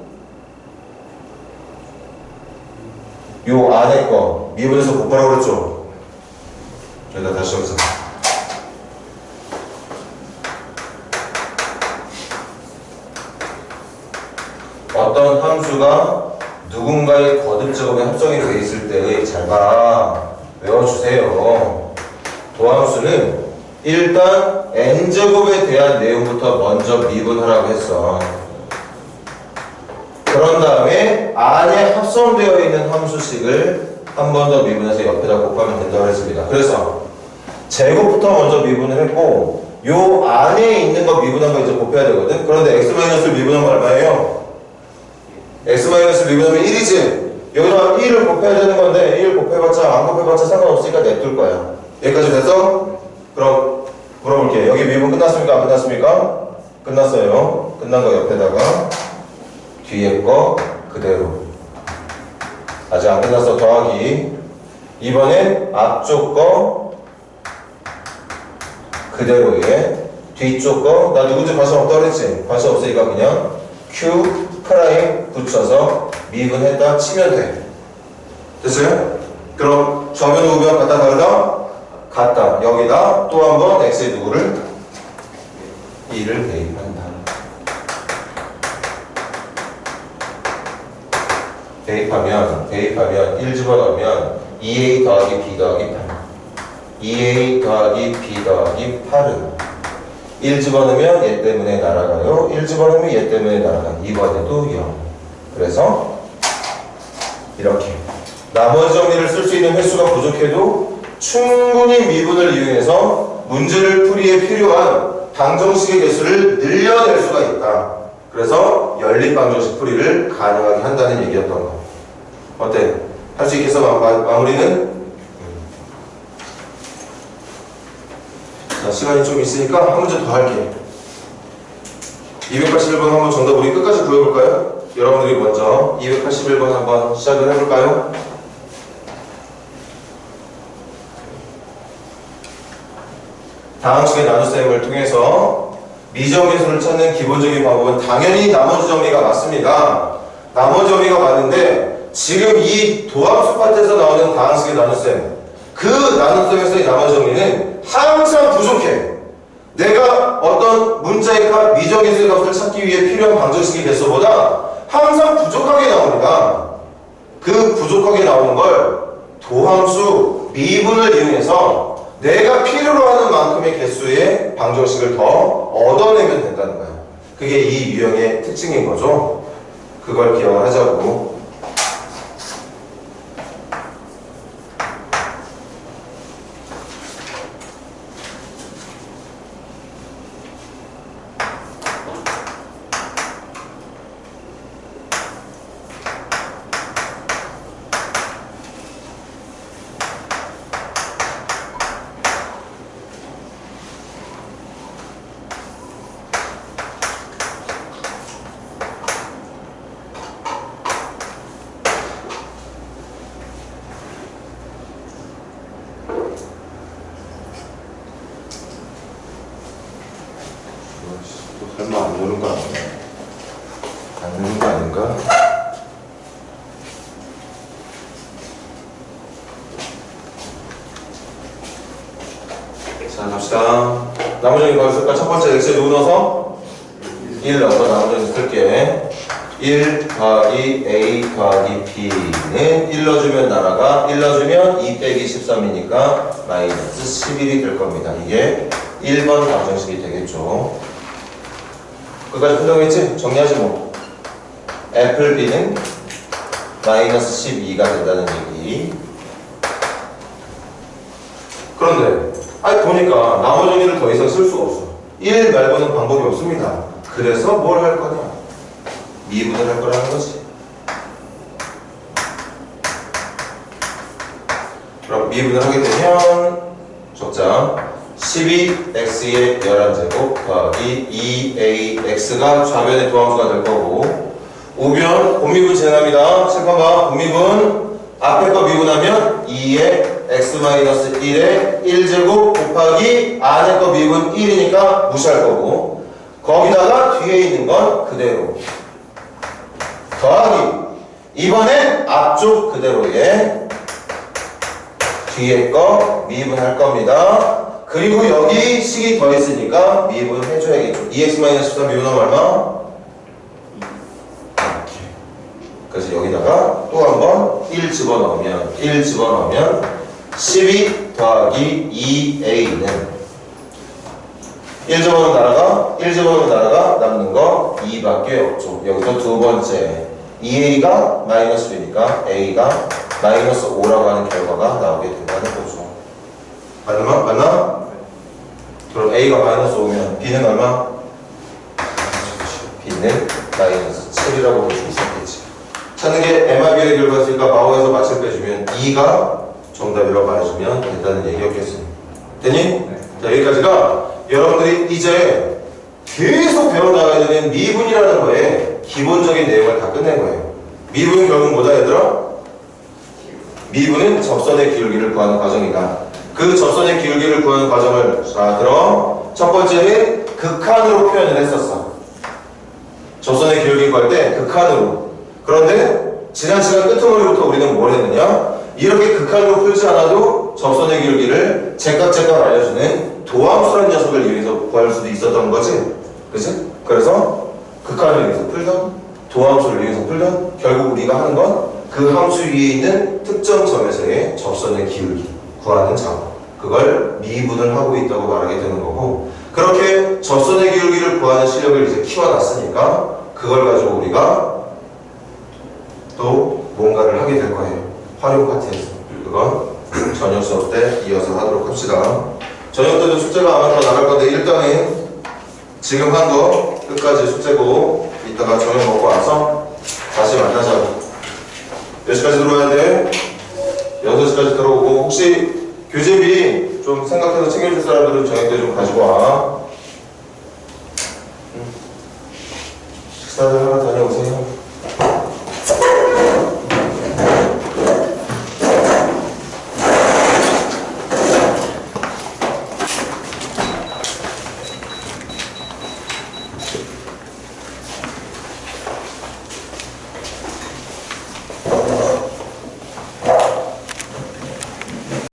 Speaker 2: 요 안에 거 미분해서 곱하라고 그랬죠? 여기다 다시 여기서 어떤 함수가 누군가의 거듭 제곱에 합성이 되어 있을 때의 잘 봐. 외워주세요. 도함수는 일단 n제곱에 대한 내용부터 먼저 미분하라고 했어. 그런 다음에 안에 합성되어 있는 함수식을 한 번 더 미분해서 옆에다 곱하면 된다고 했습니다. 그래서 제곱부터 먼저 미분을 했고 요 안에 있는 거 미분한 거 이제 곱해야 되거든. 그런데 x-를 미분하면 얼마예요? x- 미분하면 1이지. 여기다 1을 곱해야 되는 건데 1 곱해봤자 안 곱해봤자 상관없으니까 냅둘 거야. 여기까지 됐어? 그럼 물어볼게. 여기 미분 끝났습니까? 안 끝났습니까? 끝났어요. 끝난 거 옆에다가 뒤에 거 그대로. 아직 안 끝났어. 더하기. 이번엔 앞쪽 거 그대로에 뒤쪽 거 나 누군지 관심 없다고 그랬지? 관심 없으니까 그냥 Q 프라임 붙여서 미분했다 치면 돼. 됐어요? 그럼 좌변 우변 같다 다르다? 같다. 여기다 또 한 번 x의 누구를? 2를 대입한다. 대입하면 1 집어넣으면 2a 더하기 b 더하기 8 2a 더하기 b 더하기 8은 1 집어넣으면 얘 때문에 날아가요. 1 집어넣으면 얘 때문에 날아가요. 이번에도 0. 그래서 이렇게 나머지 정리를 쓸 수 있는 횟수가 부족해도 충분히 미분을 이용해서 문제를 풀이에 필요한 방정식의 개수를 늘려낼 수가 있다. 그래서 연립 방정식 풀이를 가능하게 한다는 얘기였던 거. 어때? 할 수 있겠어? 마무리는? 자, 시간이 좀 있으니까 한 문제 더 할게. 281번 한번 정답 우리 끝까지 구해볼까요? 여러분들이 먼저 281번 한번 시작을 해볼까요? 다항식의 나눗셈을 통해서 미정계수를 찾는 기본적인 방법은 당연히 나머지 정리가 맞습니다. 나머지 정리가 맞는데 지금 이 도함수 파트에서 나오는 다항식의 나눗셈 그 나눗셈에서의 나머지 정리는 항상 부족해. 내가 어떤 문자의 값, 미정계수의 값을 찾기 위해 필요한 방정식의 개수보다 항상 부족하게 나옵니다. 그 부족하게 나오는 걸 도함수 미분을 이용해서 내가 필요로 하는 만큼의 개수의 방정식을 더 얻어내면 된다는 거야. 그게 이 유형의 특징인 거죠. 그걸 기억을 하자고. 설마 안 누른 거 아니야? 안 누른 거 아닌가? 자, 갑시다. 나머지 정리 봐줄까? 첫 번째 x에 누구 넣어서? 1 넣어서 나머지 정리 쓸게. 1 더하기 a 더하기 b는 1 넣어주면 나라가 1 넣어주면 2 빼기 13이니까 마이너스 11이 될 겁니다. 이게 1번 방정식이 되겠죠. 끝까지 풀정했지? 정리하지 뭐. 애플 b는 마이너스 12가 된다는 얘기. 그런데 아니 보니까 나머지 정리를 더 이상 쓸 수가 없어. 1 말고는 방법이 없습니다. 그래서 뭘 할 거냐? 미분을 할 거라는 거지. 그럼 미분을 하게 되면 적자 12x의 11제곱 더하기 2ax가 좌변의 도함수가 될 거고 우변 곱미분 진행합니다. 칠판 봐. 곱미분 앞에 거 미분하면 2에 x-1에 1제곱 곱하기 안에 거 미분 1이니까 무시할 거고, 거기다가 뒤에 있는 건 그대로 더하기, 이번엔 앞쪽 그대로에 뒤에 거 미분할 겁니다. 그리고 여기 식이 더 있으니까 미분해줘야겠죠. 2x-13 미분하면 얼마? 그래서 여기다가 또 한 번 1 집어넣으면 12 더하기 2a는 1 집어넣으면 나라가 남는 거 2밖에 없죠. 여기서 두 번째 2a가 마이너스 되니까 a가 마이너스 5라고 하는 결과가 나오게 된다는 거죠. 맞나? 그럼 a가 마이너스 5면 b는 얼마? b는 마이너스 7이라고 볼 수 있었겠지. 찾는 게 MRB의 결과였으니까 마오에서 마칠 빼주면 2가 정답이라고 말해주면 된다는 얘기였겠습니다. 됐니? 네. 자, 여기까지가 여러분들이 이제 계속 배워나가야 되는 미분이라는 거에 기본적인 내용을 다 끝낸 거예요. 미분은 결국 뭐다 얘들아? 미분은 접선의 기울기를 구하는 과정이다. 그 접선의 기울기를 구하는 과정을 자 들어. 첫 번째는 극한으로 표현을 했었어. 접선의 기울기 구할 때 극한으로. 그런데 지난 시간 끄트머리부터 우리는 뭘 했느냐? 이렇게 극한으로 풀지 않아도 접선의 기울기를 제깍 알려주는 도함수라는 녀석을 이용해서 구할 수도 있었던 거지. 그치? 그래서 극한을 이용해서 풀던 도함수를 이용해서 풀던 결국 우리가 하는 건 그 함수 위에 있는 특정 점에서의 접선의 기울기 구하는 작업, 그걸 미분을 하고 있다고 말하게 되는 거고, 그렇게 접선의 기울기를 구하는 실력을 이제 키워놨으니까 그걸 가지고 우리가 또 뭔가를 하게 될 거예요. 활용 파트에서. 그건 저녁 수업 때 이어서 하도록 합시다. 저녁 때도 숙제가 아마 더 나갈 건데 일단은 지금 한 거 끝까지 숙제고 이따가 저녁 먹고 와서 다시 만나자고. 몇 시까지 들어와야 돼? 6시까지 들어오고, 혹시 교재비 좀 생각해서 챙겨줄 사람들은 저녁 때 좀 가지고 와.